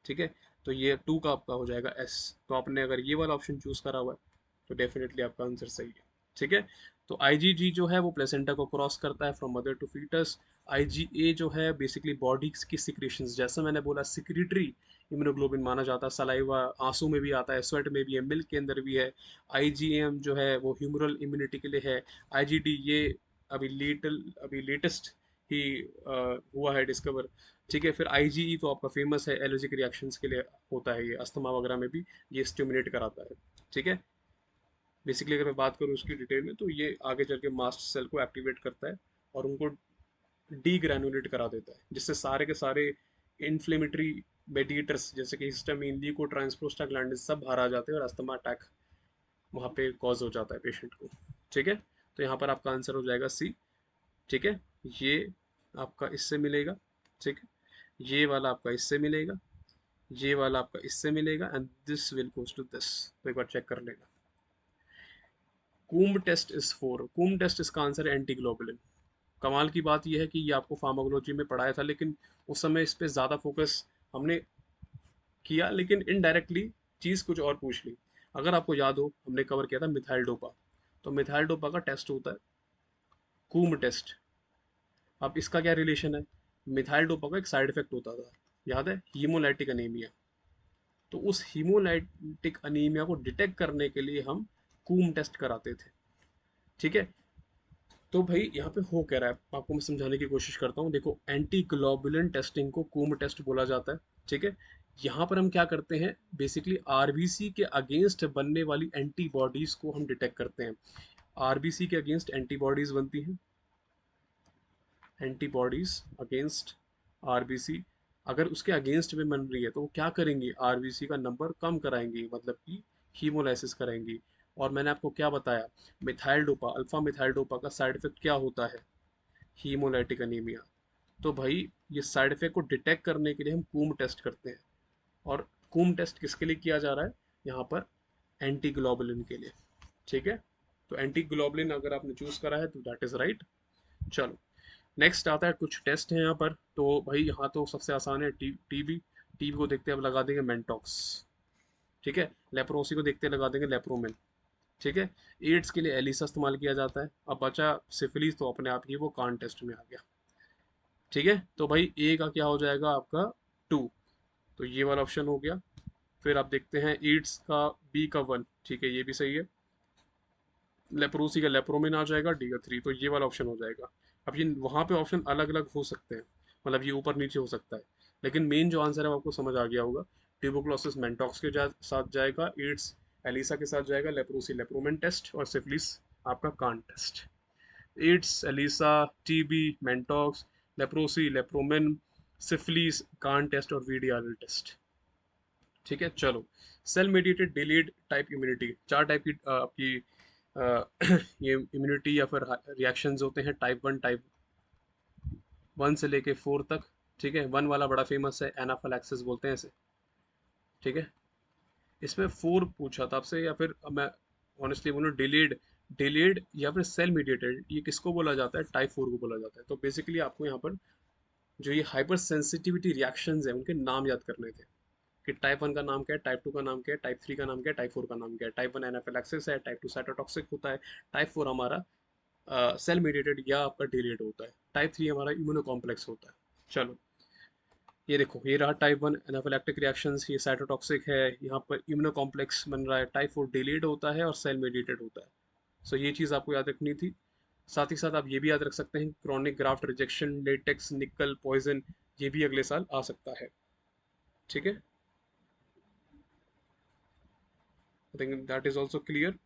ठीक है, तो ये 2 का आपका हो जाएगा एस। तो आपने अगर ये वाला ऑप्शन चूज करा हुआ है तो डेफिनेटली आपका आंसर सही है। ठीक है, तो आईजीजी जो है वो प्लेसेंटा को क्रॉस करता है from mother to foetus. IgA जो है बेसिकली बॉडी की सिक्रेशंस, जैसे मैंने बोला सिक्रेटरी इम्यूनोग्लोबिन माना जाता है, सलाइवा आंसू में भी आता है, स्वेट में भी है, मिल्क के अंदर भी है। आईजीएम जो है वो ह्यूमरल इम्यूनिटी के लिए है। आईजीडी ये अभी लेटेस्ट ही हुआ है डिस्कवर। ठीक है, फिर आईजीई तो आपका फेमस है, एलर्जिक रिएक्शंस के लिए होता है, ये अस्थमा वगैरह में भी ये स्टिमुलेट कराता है। ठीक है, बेसिकली अगर मैं बात करूँ उसकी डिटेल में, तो ये आगे चल के मास्ट सेल को एक्टिवेट करता है और उनको डीग्रैनुलेट करा देता है, जिससे सारे के सारे इन्फ्लेमेटरी मेडिएटर्स जैसे कि हिस्टामिन, ल्यूकोट्रांसप्रोस्टाग्लैंडिन सब बाहर आ जाते हैं और अस्थमा अटैक वहाँ पे कॉज हो जाता है पेशेंट को। ठीक है, तो यहाँ पर आपका आंसर हो जाएगा सी। ठीक है, ये आपका इससे मिलेगा। ठीक है, ये वाला आपका इससे मिलेगा, ये वाला आपका इससे मिलेगा, and this will goes to this. तो एक बार चेक कर लेना। Coomb test is for, Coomb test इसका आंसर है एंटीग्लोबुलिन। कमाल की बात यह है कि ये आपको फार्माकोलॉजी में पढ़ाया था, लेकिन उस समय इस पे ज़्यादा फोकस हमने किया, लेकिन इनडायरेक्टली चीज़ कुछ और पूछ ली। अगर आपको याद हो, हमने कवर किया था मिथाइल डोपा, तो मिथाइल डोपा का टेस्ट होता है कूम टेस्ट। अब इसका क्या रिलेशन है, मिथाइल डोपा का एक साइड इफेक्ट होता था, याद है, हीमोलाइटिक अनीमिया। तो उस हीमोलाइटिक अनीमिया को डिटेक्ट करने के लिए हम कूम टेस्ट कराते थे। ठीक है, तो भाई यहाँ पे हो क्या रहा है आपको मैं समझाने की कोशिश करता हूँ। देखो, एंटी ग्लोबुलिन टेस्टिंग को कूम टेस्ट बोला जाता है। ठीक है, यहाँ पर हम क्या करते हैं, बेसिकली आरबीसी के अगेंस्ट बनने वाली एंटीबॉडीज को हम डिटेक्ट करते हैं। आरबीसी के अगेंस्ट एंटीबॉडीज बनती हैं, एंटीबॉडीज अगेंस्ट आरबीसी। अगर उसके अगेंस्ट में बन रही है तो वो क्या करेंगी, आरबीसी का नंबर कम कराएंगी, मतलब कि हीमोलाइसिस कराएंगी। और मैंने आपको क्या बताया, methyl dopa, alpha methyl dopa का साइड इफेक्ट क्या होता है, हीमोलाइटिक अनीमिया। तो भाई ये साइड इफेक्ट को डिटेक्ट करने के लिए हम कूम टेस्ट करते हैं। और कूम टेस्ट किसके लिए किया जा रहा है, यहाँ पर एंटी ग्लोबुलिन के लिए। ठीक है, तो एंटी ग्लोबुलिन अगर आपने चूज करा है तो दैट इज राइट। चलो नेक्स्ट आता है, कुछ टेस्ट हैं यहाँ पर। तो भाई यहाँ तो सबसे आसान है, टीबी। टीबी को देखते अब लगा देंगे मेंटॉक्स। ठीक है, लेप्रोसी को देखते लगा देंगे लेप्रोमिन। ठीक है, एड्स के लिए एलिसा इस्तेमाल किया जाता है। अब बचा सिफिलिस, तो अपने आप ही वो कान टेस्ट में आ गया। ठीक है, तो भाई ए का क्या हो जाएगा आपका 2, तो ये वाला ऑप्शन हो गया। फिर आप देखते हैं एड्स का बी का 1, ठीक है ये भी सही है। लेप्रोसी का लेप्रोमिन आ जाएगा, डी का 3, तो ये वाला ऑप्शन हो जाएगा। अब ये वहाँ पे ऑप्शन अलग अलग हो सकते हैं, मतलब ये ऊपर नीचे हो सकता है, लेकिन मेन जो आंसर है वो आपको समझ आ गया होगा। ट्यूबरकुलोसिस मेंटॉक्स के साथ जाएगा, एड्स एलिसा के साथ जाएगा, लेप्रोसी लेप्रोमिन टेस्ट, और सिफिलिस आपका Kahn test. AIDS, ELISA, TB, Mantoux, leprosy, lepromin, syphilis, Kahn test और वीडीआरएल टेस्ट। ठीक है, चलो cell mediated delayed type immunity, चार टाइप की आपकी ये इम्यूनिटी या फिर रिएक्शंस होते हैं, टाइप 1, टाइप 1 से लेके 4 तक। ठीक है, 1 वाला बड़ा फेमस है, एनाफिलैक्सिस बोलते हैं इसे। ठीक है, इसमें 4 पूछा था आपसे, या फिर अब मैं ऑनेस्टली बोलूँ डिलेड, डिलेड या फिर सेल मीडिएटेड, ये किसको बोला जाता है, टाइप 4 को बोला जाता है। तो बेसिकली आपको यहाँ पर जो ये हाइपर सेंसिटिविटी रिएक्शंस है उनके नाम याद करने थे, कि टाइप 1 का नाम क्या है, टाइप 2 का नाम क्या है, टाइप 3 का नाम क्या है, टाइप 4 का नाम क्या है। टाइप 1 एनाफिलैक्सिस है, टाइप 2 साइटोटॉक्सिक होता है, टाइप 4 हमारा सेल मीडिएटेड या आपका डिलेड होता है, टाइप 3 हमारा इम्यूनो कॉम्प्लेक्स होता है। चलो ये देखो, ये रहा टाइप 1 एनाफिलैक्टिक रिएक्शंस, ये साइटोटॉक्सिक है, यहाँ पर इम्यूनो कॉम्प्लेक्स बन रहा है। टाइप 4 डिलेड होता है और सेल मीडिएटेड होता है। सो ये चीज़ आपको याद रखनी थी। साथ ही साथ आप ये भी याद रख सकते हैं, chronic graft rejection, latex, nickel poison, ये भी अगले साल आ सकता है। ठीक है, I think that is also clear.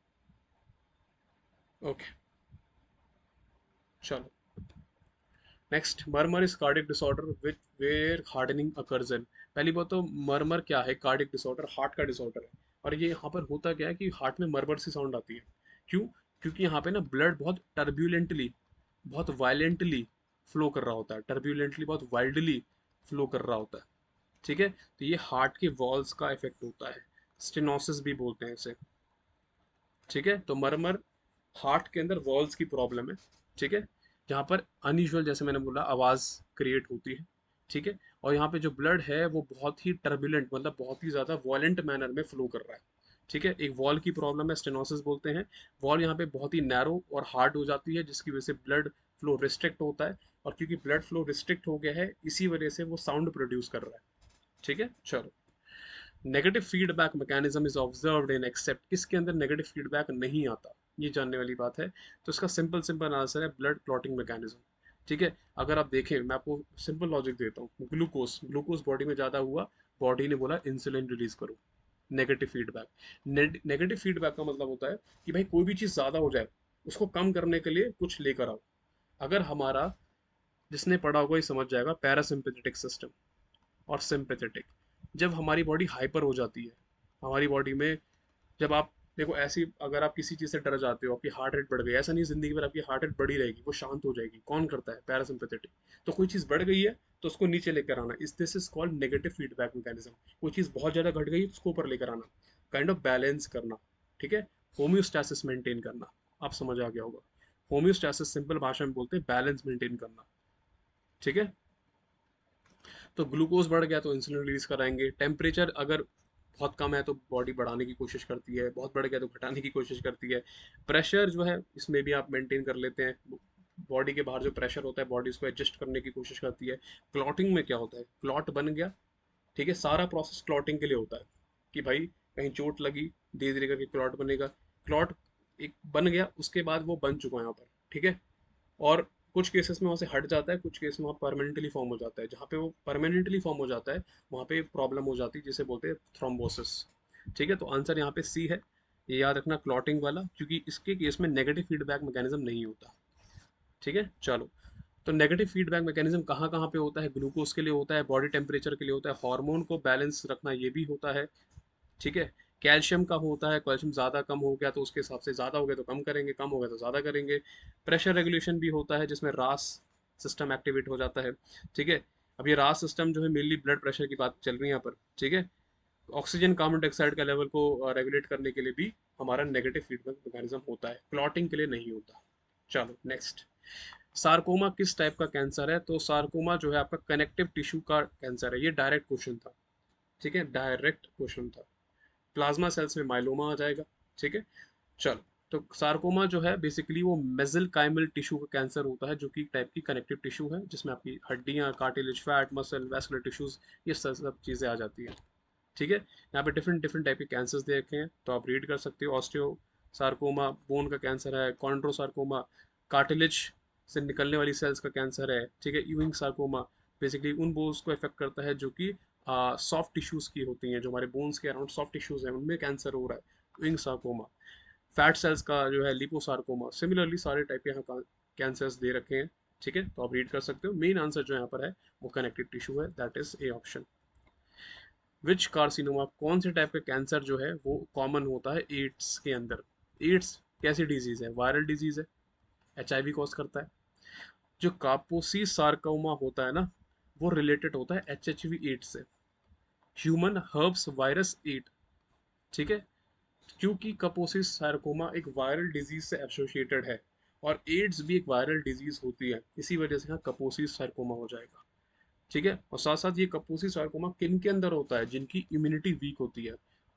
Okay, चलो next, murmur is cardiac disorder with where hardening occurs in. पहली बात तो मरमर क्या है, कार्डिक डिसऑर्डर, हार्ट का डिसऑर्डर है। और ये यहाँ पर होता क्या है कि हार्ट में मरमर सी साउंड आती है। क्यों? क्योंकि यहाँ पे ना ब्लड बहुत टर्ब्यूलेंटली, बहुत वायलेंटली फ्लो कर रहा होता है, टर्ब्यूलेंटली बहुत वाइल्डली फ्लो कर रहा होता है। ठीक है, तो ये हार्ट के वॉल्स का इफेक्ट होता है, स्टेनोसिस भी बोलते हैं इसे। ठीक है, तो मरमर हार्ट के अंदर वॉल्स की प्रॉब्लम है। ठीक है, जहाँ पर अनयूजुअल, जैसे मैंने बोला, आवाज़ क्रिएट होती है। ठीक है, और यहाँ पे जो ब्लड है वो बहुत ही टर्बुलेंट, मतलब बहुत ही ज़्यादा वॉलेंट मैनर में फ्लो कर रहा है। ठीक है, एक वॉल की प्रॉब्लम है, स्टेनोसिस बोलते हैं। वॉल यहाँ पे बहुत ही नैरो और हार्ड हो जाती है, जिसकी वजह से ब्लड फ्लो रिस्ट्रिक्ट होता है। और क्योंकि ब्लड फ्लो रिस्ट्रिक्ट हो गया है, इसी वजह से वो साउंड प्रोड्यूस कर रहा है। ठीक है, चलो negative feedback mechanism is observed in except, किसके अंदर नेगेटिव फीडबैक नहीं आता, ये जानने वाली बात है। तो इसका सिंपल सिंपल आंसर है ब्लड क्लॉटिंग मैकेनिज्म। ठीक है, अगर आप देखें, मैं आपको सिंपल लॉजिक देता हूँ, ग्लूकोज ग्लूकोज बॉडी में ज़्यादा हुआ, बॉडी ने बोला इंसुलिन रिलीज करो, नेगेटिव फीडबैक। नेगेटिव फीडबैक का मतलब होता है कि भाई कोई भी चीज़ ज़्यादा हो जाए, उसको कम करने के लिए कुछ लेकर आओ। अगर हमारा, जिसने पढ़ा होगा ये समझ जाएगा, पैरासिम्पथेटिक सिस्टम और सिंपैथेटिक, जब हमारी बॉडी हाइपर हो जाती है, हमारी बॉडी में, जब आप देखो ऐसी, अगर आप किसी चीज़ से डर जाते हो, आपकी हार्ट रेट बढ़ गई, ऐसा नहीं जिंदगी भर आपकी हार्ट रेट बढ़ी रहेगी, वो शांत हो जाएगी। कौन करता है? पैरासिम्पैथेटिक। तो कोई चीज़ बढ़ गई है तो उसको नीचे लेकर आना, इस this is called negative feedback mechanism. कोई चीज़ बहुत ज़्यादा घट गई उसको ऊपर लेकर आना, काइंड ऑफ बैलेंस करना। ठीक है, होम्योस्टैसिस मेंटेन करना, आप समझ आ गया होगा। होम्योस्टैसिस सिंपल भाषा में बोलते हैं बैलेंस मेंटेन करना। ठीक है, तो ग्लूकोज बढ़ गया तो इंसुलिन रिलीज कराएंगे। टेम्परेचर अगर बहुत कम है तो बॉडी बढ़ाने की कोशिश करती है, बहुत बढ़ गया तो घटाने की कोशिश करती है। प्रेशर जो है इसमें भी आप मेंटेन कर लेते हैं, बॉडी के बाहर जो प्रेशर होता है बॉडी उसको एडजस्ट करने की कोशिश करती है। क्लॉटिंग में क्या होता है, क्लॉट बन गया, ठीक है, सारा प्रोसेस क्लॉटिंग के लिए होता है, कि भाई कहीं चोट लगी, धीरे धीरे करके क्लॉट बनेगा। क्लॉट एक बन गया, उसके बाद वो बन चुका है यहाँ पर। ठीक है, और कुछ केसेस में वहाँ से हट जाता है, कुछ केस में वहाँ परमानेंटली फॉर्म हो जाता है। जहाँ पे वो परमानेंटली फॉर्म हो जाता है वहाँ पे प्रॉब्लम हो जाती है, जिसे बोलते हैं थ्रोम्बोसिस। ठीक है, तो आंसर यहाँ पे सी है, ये याद रखना, क्लॉटिंग वाला, क्योंकि इसके केस में नेगेटिव फीडबैक मैकेनिज्म नहीं होता। ठीक है, चलो तो नेगेटिव फीडबैक मैकेनिज्म कहाँ कहाँ पे होता है? ग्लूकोज के लिए होता है, बॉडी टेम्परेचर के लिए होता है, हार्मोन को बैलेंस रखना ये भी होता है। ठीक है, कैल्शियम का होता है, कैल्शियम ज़्यादा कम हो गया तो उसके हिसाब से ज़्यादा हो गया तो कम करेंगे, कम हो गया तो ज़्यादा करेंगे। प्रेशर रेगुलेशन भी होता है, जिसमें रास सिस्टम एक्टिवेट हो जाता है। ठीक है, अब ये रास सिस्टम जो है मेनली ब्लड प्रेशर की बात चल रही है यहाँ पर। ठीक है, ऑक्सीजन कार्बन डाइऑक्साइड का लेवल को रेगुलेट करने के लिए भी हमारा नेगेटिव फीडबैक मैकेनिज्म होता है, क्लॉटिंग के लिए नहीं होता। चलो नेक्स्ट, सार्कोमा किस टाइप का कैंसर है? तो सार्कोमा जो है आपका कनेक्टिव टिश्यू का कैंसर है। ये डायरेक्ट क्वेश्चन था, ठीक है, डायरेक्ट क्वेश्चन था। प्लाज्मा सेल्स में माइलोमा आ जाएगा, ठीक है। चलो, तो सार्कोमा जो है बेसिकली वो मेसेनकाइमल टिश्यू का कैंसर होता है, जो कि एक टाइप की कनेक्टिव टिश्यू है, जिसमें आपकी हड्डियां, cartilage, fat, muscle, vascular tissues, ये सब सब चीज़ें आ जाती हैं, ठीक है। यहाँ पे डिफरेंट डिफरेंट टाइप के कैंसर्स दे रखे हैं, तो आप रीड कर सकते हो। ऑस्टियो सार्कोमा बोन का कैंसर है, कॉन्ड्रोसार्कोमा कार्टिलेज से निकलने वाली सेल्स का कैंसर है, ठीक है। यूइंग सार्कोमा बेसिकली उन बोन्स को इफेक्ट करता है जो कि सॉफ्ट टिश्यूज की होती हैं, जो हमारे बोन्स के अराउंड सॉफ्ट टिश्यूज हैं, उनमें कैंसर हो रहा है, यूइंग सार्कोमा। फैट सेल्स का जो है लिपोसार्कोमा। सिमिलरली सारे टाइप के यहाँ कैंसर्स दे रखे हैं, ठीक है, तो आप रीड कर सकते हो। मेन आंसर जो यहाँ पर है वो कनेक्टिव टिश्यू है, that is A option. Which carcinoma, कौन से टाइप का कैंसर जो है वो कॉमन होता है एड्स के अंदर? एड्स कैसी डिजीज है? वायरल डिजीज है, एचआईवी कॉज करता है। जो कापोसी सार्कोमा होता है ना, वो रिलेटेड होता है एचएचवी एड्स से, ह्यूमन हर्ब्स वायरस एट, ठीक है। क्योंकि कपोसिस सार्कोमा एक वायरल डिजीज से एसोसिएटेड है, और एड्स भी एक वायरल डिजीज होती है, इसी वजह से यहाँ कपोसिस सार्कोमा हो जाएगा, ठीक है। और साथ साथ ये कपूसी सार्कोमा किन के अंदर होता है? जिनकी इम्यूनिटी वीक होती है,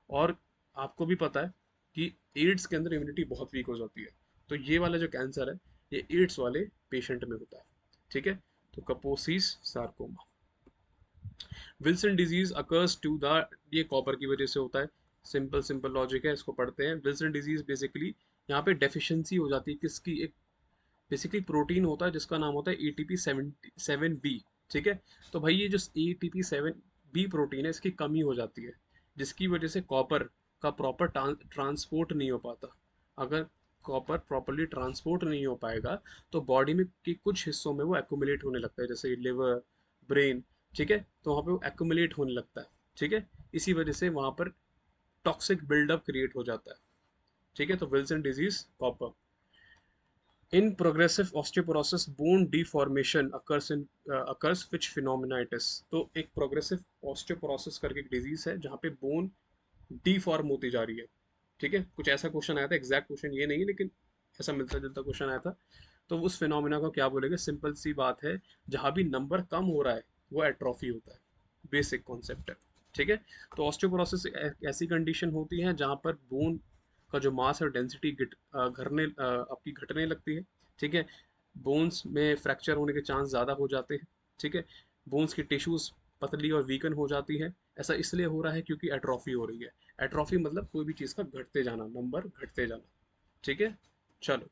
और आपको भी पता है कि एड्स के अंदर इम्यूनिटी बहुत वीक हो जाती है, तो ये वाला जो कैंसर है ये एड्स वाले पेशेंट में होता है, ठीक है। तो Kaposi's sarcoma. Wilson disease occurs to the, ये कॉपर की वजह से होता है। सिंपल सिंपल लॉजिक है, इसको पढ़ते हैं। विल्सन डिजीज बेसिकली यहाँ पे डेफिशिएंसी हो जाती है किसकी? एक बेसिकली प्रोटीन होता है जिसका नाम होता है ATP7B, ठीक है। तो भाई ये जो ATP7B प्रोटीन है, इसकी कमी हो जाती है, जिसकी वजह से कॉपर का प्रॉपर ट्रांसपोर्ट नहीं हो पाता। अगर कॉपर प्रॉपरली ट्रांसपोर्ट नहीं हो पाएगा तो बॉडी में के कुछ हिस्सों में वो एक्यूमुलेट होने लगता है, जैसे लिवर, ब्रेन, ठीक है, तो वहाँ पे वो एक्यूमुलेट होने लगता है, ठीक है। इसी वजह से वहाँ पर टॉक्सिक बिल्डअप क्रिएट हो जाता है, ठीक है। तो Wilson disease, copper. In progressive osteoporosis, bone deformation occurs which phenomena it is? तो एक प्रोग्रेसिव ऑस्टियोपोरोसिस करके एक डिजीज है जहाँ पे बोन डीफॉर्म होती जा रही है, ठीक है। कुछ ऐसा क्वेश्चन आया था, एग्जैक्ट क्वेश्चन ये नहीं है लेकिन ऐसा मिलता जुलता क्वेश्चन आया था। तो उस फिनोमिना को क्या बोलेंगे? सिंपल सी बात है, जहाँ भी नंबर कम हो रहा है वो एट्रोफी होता है, बेसिक कॉन्सेप्ट है, ठीक है। तो ऑस्टियोपोरोसिस ऐसी कंडीशन होती है जहाँ पर बोन का जो मास है डेंसिटी आपकी घटने लगती है, ठीक है। बोन्स में फ्रैक्चर होने के चांस ज़्यादा हो जाते हैं, ठीक है। बोन्स की टिश्यूज पतली और वीकन हो जाती है। ऐसा इसलिए हो रहा है क्योंकि एट्रोफी हो रही है। एट्रोफी मतलब कोई भी चीज़ का घटते जाना, नंबर घटते जाना, ठीक है। चलो,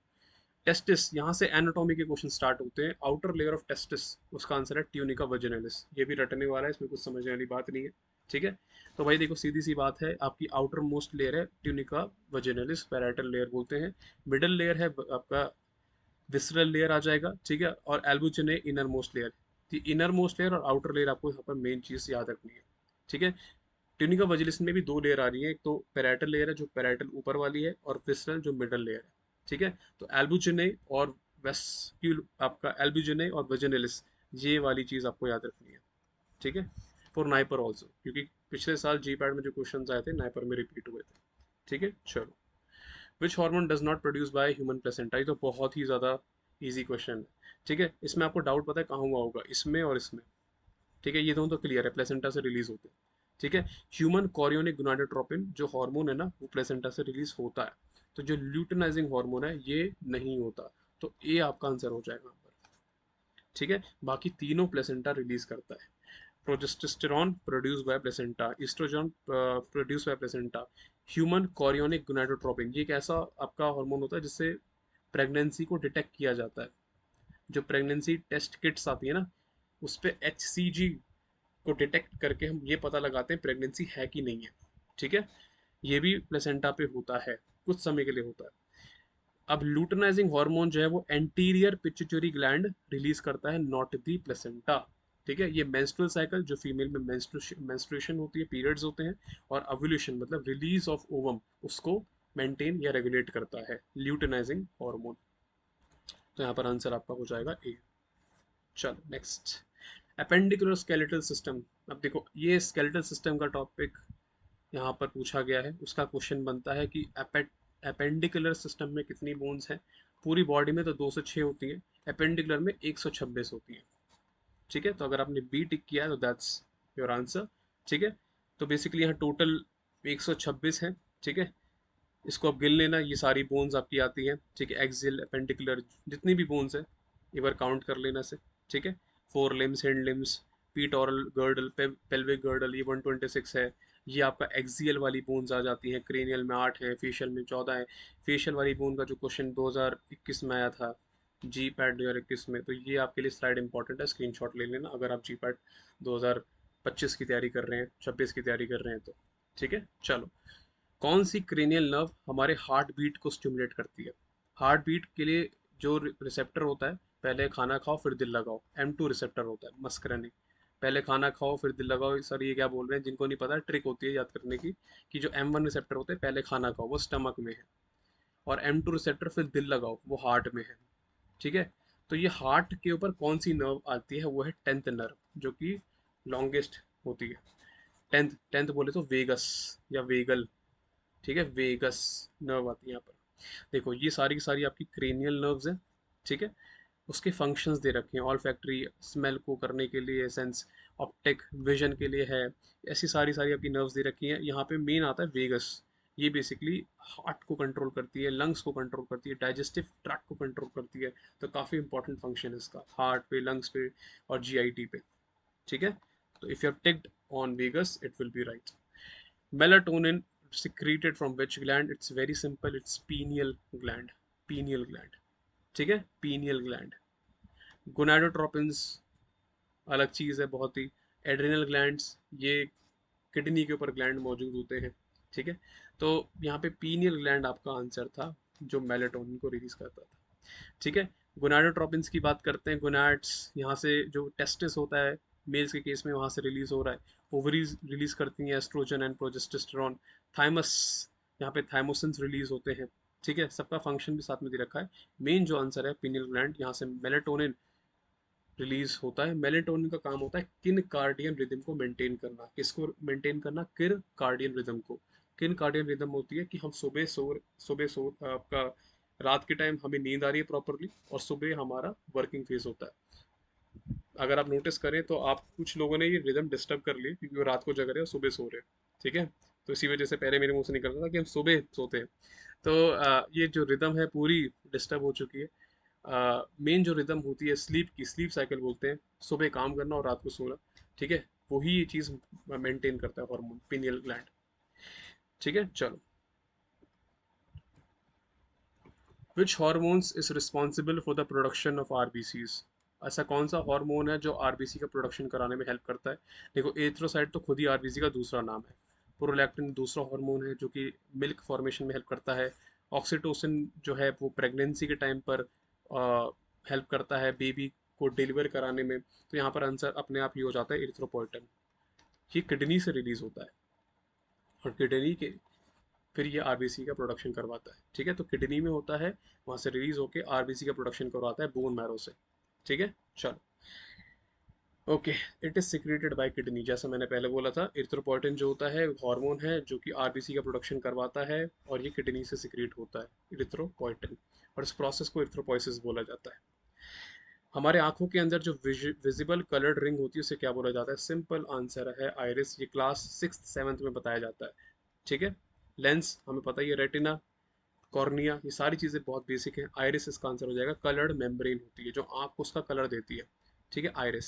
टेस्टिस, यहाँ से एनाटॉमी के क्वेश्चन स्टार्ट होते हैं। आउटर लेयर ऑफ टेस्टिस, उसका आंसर है ट्यूनिका वजिनलिस। ये भी रटने वाला है, इसमें कुछ समझने वाली बात नहीं है, ठीक है। तो भाई देखो, सीधी सी बात है, आपकी आउटर मोस्ट लेयर है ट्यूनिका वजिनलिस, पैराइटल लेयर बोलते हैं। मिडल लेयर है आपका विसरल लेयर आ जाएगा, ठीक है। और albuginea inner most layer. Inner most layer और आउटर लेयर आपको यहाँ पर मेन चीज़ याद रखनी है, ठीक है। ट्यूनिका वजिलिस में भी दो लेयर आ रही है, एक तो पेराइटल लेयर है जो पेराइटल ऊपर वाली है, और विसरल जो मिडल लेयर है, ठीक है। तो एल्बुजिने और वेस्क्यूल, आपका एल्बुजिने और वजिनलिस, ये वाली चीज़ आपको याद रखनी है, ठीक है। फॉर नाइपर ऑल्सो, क्योंकि पिछले साल जी पैड में जो क्वेश्चन आए थे नाइपर में रिपीट हुए थे, ठीक है। चलो, which hormone does not produce by human placenta, ये तो बहुत ही ज़्यादा इजी क्वेश्चन है, ठीक है। इसमें आपको डाउट पता है कहाँ हुआ होगा? इसमें और इसमें, ठीक है। ये दोनों तो क्लियर है, प्लेसेंटा से रिलीज होते हैं, ठीक है। ह्यूमन कॉरियोनिक गोनाडोट्रोपिन जो हार्मोन है ना, वो प्लेसेंटा से रिलीज होता है। तो जो ल्यूटिनाइजिंग हार्मोन है ये नहीं होता, तो ए आपका आंसर हो जाएगा यहाँ पर, ठीक है। बाकी तीनों प्लेसेंटा रिलीज करता है। Progesterone produce by placenta, estrogen produce by placenta. Human chorionic gonadotropin, ये एक ऐसा आपका हार्मोन होता है जिससे प्रेगनेंसी को डिटेक्ट किया जाता है। जो प्रेगनेंसी टेस्ट किट्स आती है ना, उस पे HCG को डिटेक्ट करके हम ये पता लगाते हैं प्रेगनेंसी है कि नहीं है, ठीक है। ये भी प्लेसेंटा पे होता है, कुछ समय के लिए होता है। अब लूटनाइजिंग हार्मोन जो है वो एंटीरियर पिट्यूटरी ग्लैंड रिलीज करता है, नॉट दी प्लेसेंटा, ठीक है। ये मेंस्ट्रुअल साइकिल, जो फीमेल में मेंस्ट्रुएशन होती है, पीरियड्स होते हैं, और ओव्यूलेशन मतलब रिलीज ऑफ ओवम, उसको मेंटेन या रेगुलेट करता है ल्यूटिनाइजिंग हार्मोन। तो यहाँ पर आंसर आपका हो जाएगा ए। चलो नेक्स्ट, अपेंडिकुलर स्केलेटल सिस्टम। अब देखो, ये स्केलेटल सिस्टम का टॉपिक यहाँ पर पूछा गया है, उसका क्वेश्चन बनता है कि अपेंडिकुलर सिस्टम में कितनी बोन्स हैं। पूरी बॉडी में तो 206 होती हैं, अपेंडिकुलर में 126 होती हैं। ठीक है, तो अगर आपने बी टिक किया है तो दैट्स योर आंसर। ठीक है, तो बेसिकली यहाँ टोटल 126 है। ठीक है, इसको आप गिन लेना, ये सारी बोन्स आपकी आती हैं। ठीक है, एक्सियल एपेंडिकुलर जितनी भी बोन्स है एक बार काउंट कर लेना से। ठीक है, forelimbs, hind limbs, pectoral girdle, pelvic girdle, ये 126 है। ये आपका एक्सियल वाली बोन्स आ जाती हैं। क्रेनियल में 8 है, फेशियल में 14 है। फेशियल वाली बोन का जो क्वेश्चन 2021 में आया था जी पैड 2021 में, तो ये आपके लिए स्लाइड इंपॉर्टेंट है, स्क्रीनशॉट ले लेना अगर आप जी पैड 2025 की तैयारी कर रहे हैं, 26 की तैयारी कर रहे हैं तो। ठीक है, चलो। कौन सी क्रेनियल नर्व हमारे हार्ट बीट को स्टिमुलेट करती है? हार्ट बीट के लिए जो रिसेप्टर होता है, पहले खाना खाओ फिर दिल लगाओ, M2 रिसेप्टर होता है, मस्करनी। पहले खाना खाओ फिर दिल लगाओ, सर ये क्या बोल रहे हैं? जिनको नहीं पता, ट्रिक होती है याद करने की, कि जो M1 रिसेप्टर होते हैं पहले खाना खाओ, वो स्टमक में है, और M2 रिसेप्टर फिर दिल लगाओ, वो हार्ट में है। ठीक है, तो ये हार्ट के ऊपर कौन सी नर्व आती है? वो है 10th नर्व, जो कि लॉन्गेस्ट होती है। टेंथ टेंथ बोले तो वेगस या वेगल। ठीक है, वेगस नर्व आती है यहाँ पर। देखो ये सारी की सारी आपकी क्रेनियल नर्व्स हैं। ठीक है, उसके फंक्शंस दे रखे हैं, ऑल फैक्ट्री स्मेल को करने के लिए, सेंस ऑप्टिक विजन के लिए है। ऐसी सारी सारी आपकी नर्व्स दे रखी हैं। यहाँ पे मेन आता है वेगस। ये बेसिकली हार्ट को कंट्रोल करती है, लंग्स को कंट्रोल करती है, डाइजेस्टिव ट्रैक्ट को कंट्रोल करती है। तो काफ़ी इंपॉर्टेंट फंक्शन है इसका, हार्ट पे, लंग्स पे और जीआईटी पे। ठीक है, तो if you have ticked on vagus it will be right. Melatonin secreted from which gland? It's very simple. It's pineal gland. Pineal gland. ठीक है, pineal gland. Gonadotropins अलग चीज़ है बहुत ही। एड्रिनल ग्लैंड्स, ये किडनी के ऊपर ग्लैंड मौजूद होते हैं। ठीक है, तो यहाँ पे पीनियल ग्लैंड आपका आंसर था, जो मेलेटोनिन को रिलीज करता था। ठीक है, गोनाडोट्रोपिन्स की बात करते हैं। गोनाड्स, यहाँ से जो टेस्टिस होता है मेल्स के केस में, वहाँ से रिलीज हो रहा है। ओवरीज रिलीज करती हैं एस्ट्रोजन एंड प्रोजेस्टेस्टेरोन। थाइमस, यहाँ पे थाइमोसिन्स रिलीज होते हैं। ठीक है, सबका फंक्शन भी साथ में दे रखा है। मेन जो आंसर है पिनियल ग्लैंड, यहाँ से मेलेटोनिन रिलीज होता है। मेलेटोनिन का काम होता है किन कार्डियन रिदम को मेंटेन करना। किसको मेंटेन करना? किर कार्डियन रिदम को। किन कार्डियन रिदम होती है कि हम सुबह सो आपका रात के टाइम हमें नींद आ रही है प्रॉपरली, और सुबह हमारा वर्किंग फेज होता है। अगर आप नोटिस करें तो आप कुछ लोगों ने ये रिदम डिस्टर्ब कर ली, क्योंकि वो रात को जग रहे हैं और सुबह सो रहे हैं। ठीक है, तो इसी वजह से पहले मेरे मुंह से निकल रहा था कि हम सुबह सोते हैं। तो ये जो रिदम है पूरी डिस्टर्ब हो चुकी है। मेन जो रिदम होती है स्लीप की, स्लीप साइकिल बोलते हैं, सुबह काम करना और रात को सोना। ठीक है, वही ये चीज़ मेंटेन करता है हार्मोन, पिनियल ग्लैंड। ठीक है, चलो। Which hormones is responsible for the production of RBCs? ऐसा कौन सा हार्मोन है जो आरबीसी का प्रोडक्शन कराने में हेल्प करता है? देखो एथ्रोसाइट तो खुद ही आरबीसी का दूसरा नाम है। प्रोलैक्टिन दूसरा हार्मोन है जो कि मिल्क फॉर्मेशन में हेल्प करता है। ऑक्सीटोसिन जो है वो प्रेगनेंसी के टाइम पर हेल्प करता है बेबी को डिलीवर कराने में। तो यहाँ पर आंसर अपने आप ही हो जाता है इरिथ्रोपोइटन। ये किडनी से रिलीज होता है, और किडनी के फिर ये आरबीसी का प्रोडक्शन करवाता है। ठीक है, तो किडनी में होता है, वहां से रिलीज होकर आरबीसी का प्रोडक्शन करवाता है बोन मैरो से। ठीक है, चलो। Okay, it is secreted by kidney, जैसा मैंने पहले बोला था। इरिथ्रोपोइटिन जो होता है हार्मोन है जो कि आरबीसी का प्रोडक्शन करवाता है, और ये किडनी से सिक्रेट होता है, इरिथ्रोपोइटिन। और इस प्रोसेस को इरिथ्रोपोइसिस बोला जाता है। हमारे आंखों के अंदर जो विजिबल कलर्ड रिंग होती है उसे क्या बोला जाता है? सिंपल आंसर है आइरिस। ये क्लास 6th 7th में बताया जाता है। ठीक है, लेंस हमें पता ही है, रेटिना, कॉर्निया, ये सारी चीज़ें बहुत बेसिक हैं। आइरिस इसका आंसर हो जाएगा। कलर्ड मेम्ब्रेन होती है जो आँख को उसका कलर देती है। ठीक है, आइरिस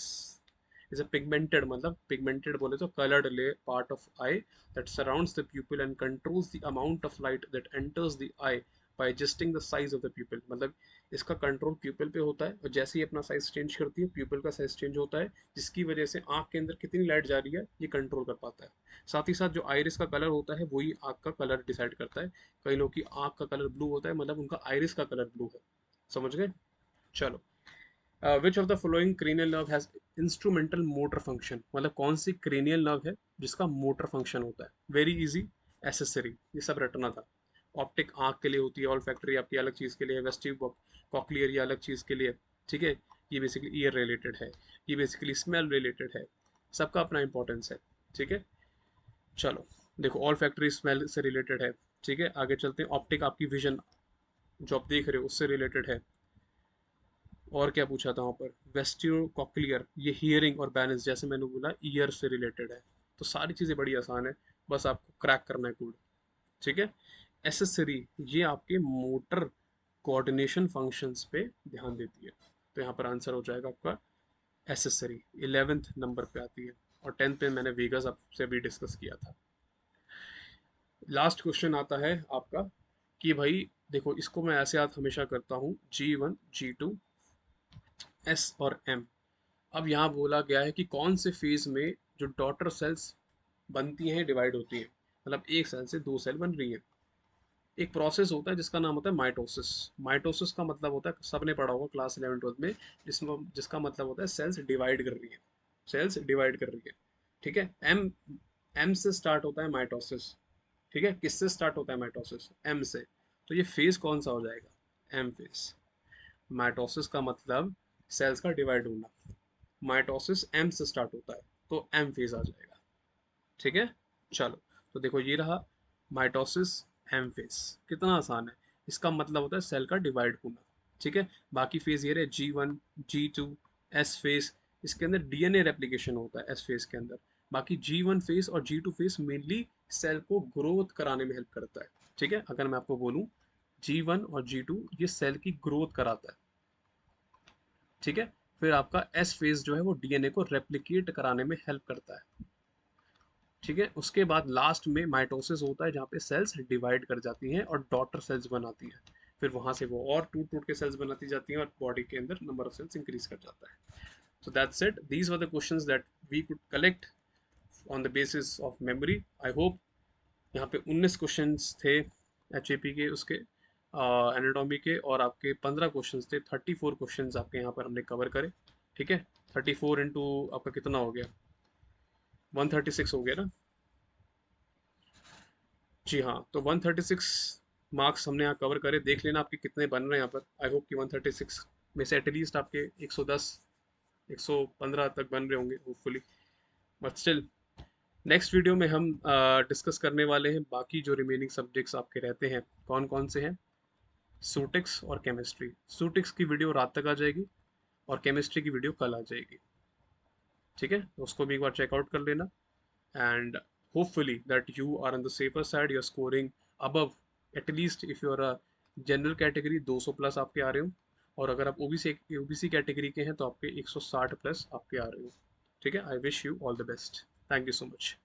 इज अ पिगमेंटेड, मतलब पिगमेंटेड बोले तो कलर्ड ले part of I that surrounds the प्यूपिल and controls the amount of light that enters the I bye adjusting the size of the प्यूपिल। मतलब इसका कंट्रोल प्यूपिल पे होता है, और जैसे ही अपना साइज चेंज करती है प्यूपिल का साइज चेंज होता है, जिसकी वजह से आँख के अंदर कितनी लाइट जा रही है ये कंट्रोल कर पाता है। साथ ही साथ जो आइरिस का कलर होता है वही आँख का कलर डिसाइड करता है। कई लोग की आँख का कलर ब्लू होता है, मतलब उनका आइरिस का कलर ब्लू है। समझ गए, चलो। Which of the following cranial nerve has instrumental motor function? मतलब कौन सी क्रेनियल नर्व है जिसका मोटर फंक्शन होता है? वेरी इजी, एसेसरी, ये सब रटना था। ऑप्टिक आँख के लिए होती है, ऑल फैक्ट्री आपकी अलग चीज़ के लिए, वेस्टिव कॉक्लियर ये अलग चीज़ के लिए। ठीक है, ये बेसिकली ईयर रिलेटेड है, ये बेसिकली स्मेल रिलेटेड है, सबका अपना इंपॉर्टेंस है। ठीक है, चलो। देखो ऑल फैक्ट्री स्मेल से रिलेटेड है। ठीक है, आगे चलते हैं। ऑप्टिक आपकी विजन जो आप देख रहे हो उससे रिलेटेड है। और क्या पूछा था वहाँ पर, वेस्टियो कॉक्लियर, ये हियरिंग और बैलेंस, जैसे मैंने बोला ईयर से रिलेटेड है। तो सारी चीज़ें बड़ी आसान है, बस आपको क्रैक करना है कोड। ठीक है। एसेसरी, ये आपके मोटर कोऑर्डिनेशन फंक्शंस पे ध्यान देती है। तो यहाँ पर आंसर हो जाएगा आपका एसेसरी, 11th नंबर पे आती है। और 10th पे मैंने वेगस आपसे भी डिस्कस किया था। लास्ट क्वेश्चन आता है आपका कि भाई देखो, इसको मैं ऐसे याद हमेशा करता हूँ, G1 G2 S और M। अब यहाँ बोला गया है कि कौन से फेज में जो डॉटर सेल्स बनती हैं, डिवाइड होती हैं, मतलब एक सेल से दो सेल बन रही हैं। एक प्रोसेस होता है जिसका नाम होता है माइटोसिस। माइटोसिस का मतलब होता है, सबने पढ़ा होगा क्लास 11 12 में, जिसमें जिसका मतलब होता है सेल्स डिवाइड कर रही है। सेल्स डिवाइड कर रही है। ठीक है। एम एम से स्टार्ट होता है माइटोसिस। ठीक है, किससे स्टार्ट होता है माइटोसिस? एम से। तो ये फेज कौन सा हो जाएगा? M phase. माइटोसिस का मतलब सेल्स का डिवाइड होना। माइटोसिस एम से स्टार्ट होता है, तो एम फेज आ जाएगा। ठीक है। चलो, तो देखो ये रहा माइटोसिस एम फेज। कितना आसान है। इसका मतलब होता है सेल का डिवाइड होना। ठीक है। बाकी फेज ये रहे G1 G2 एस फेज। इसके अंदर डीएनए रेप्लिकेशन होता है एस फेज के अंदर। बाकी G1 फेज और G2 फेज मेनली सेल को ग्रोथ कराने में हेल्प करता है। ठीक है, अगर मैं आपको बोलूं G1 और G2 ये सेल की ग्रोथ कराता है। ठीक है। फिर आपका एस फेज जो है वो डीएनए को रेप्लिकेट कराने में हेल्प करता है। ठीक है। उसके बाद लास्ट में माइटोसिस होता है, जहाँ पे सेल्स डिवाइड कर जाती हैं और डॉटर सेल्स बनाती हैं। फिर वहां से वो और टूट टूट के सेल्स बनाती जाती हैं और बॉडी के अंदर नंबर ऑफ सेल्स इंक्रीज कर जाता है। So that's it, these were the questions that we could collect on the basis of memory. I hope यहाँ पे 19 क्वेश्चंस थे एचएपी के, उसके एनाटॉमी के, और आपके 15 क्वेश्चंस थे। 34 क्वेश्चंस आपके यहाँ पर हमने कवर करे। ठीक है। 34 इंटू आपका कितना हो गया? 136 हो गया ना? जी हाँ, तो 136 मार्क्स हमने यहाँ कवर करे। देख लेना आपके कितने बन रहे हैं यहाँ पर। आई होप कि 136 में से एटलीस्ट आपके 110 115 तक बन रहे होंगे hopefully. But still, next video में हम डिस्कस करने वाले हैं बाकी जो रिमेनिंग सब्जेक्ट्स आपके रहते हैं, कौन कौन से हैं। सूटिक्स और केमिस्ट्री। सूटिक्स की वीडियो रात तक आ जाएगी और केमिस्ट्री की वीडियो कल आ जाएगी। ठीक है, तो उसको भी एक बार चेकआउट कर लेना। and hopefully that you are on the safer side, you're scoring above, at least if you're a general category 200 plus आपके आ रहे हो, और अगर आप ओबीसी कैटेगरी के हैं तो आपके 160 प्लस आपके आ रहे हो। ठीक है। I wish you all the best. Thank you so much.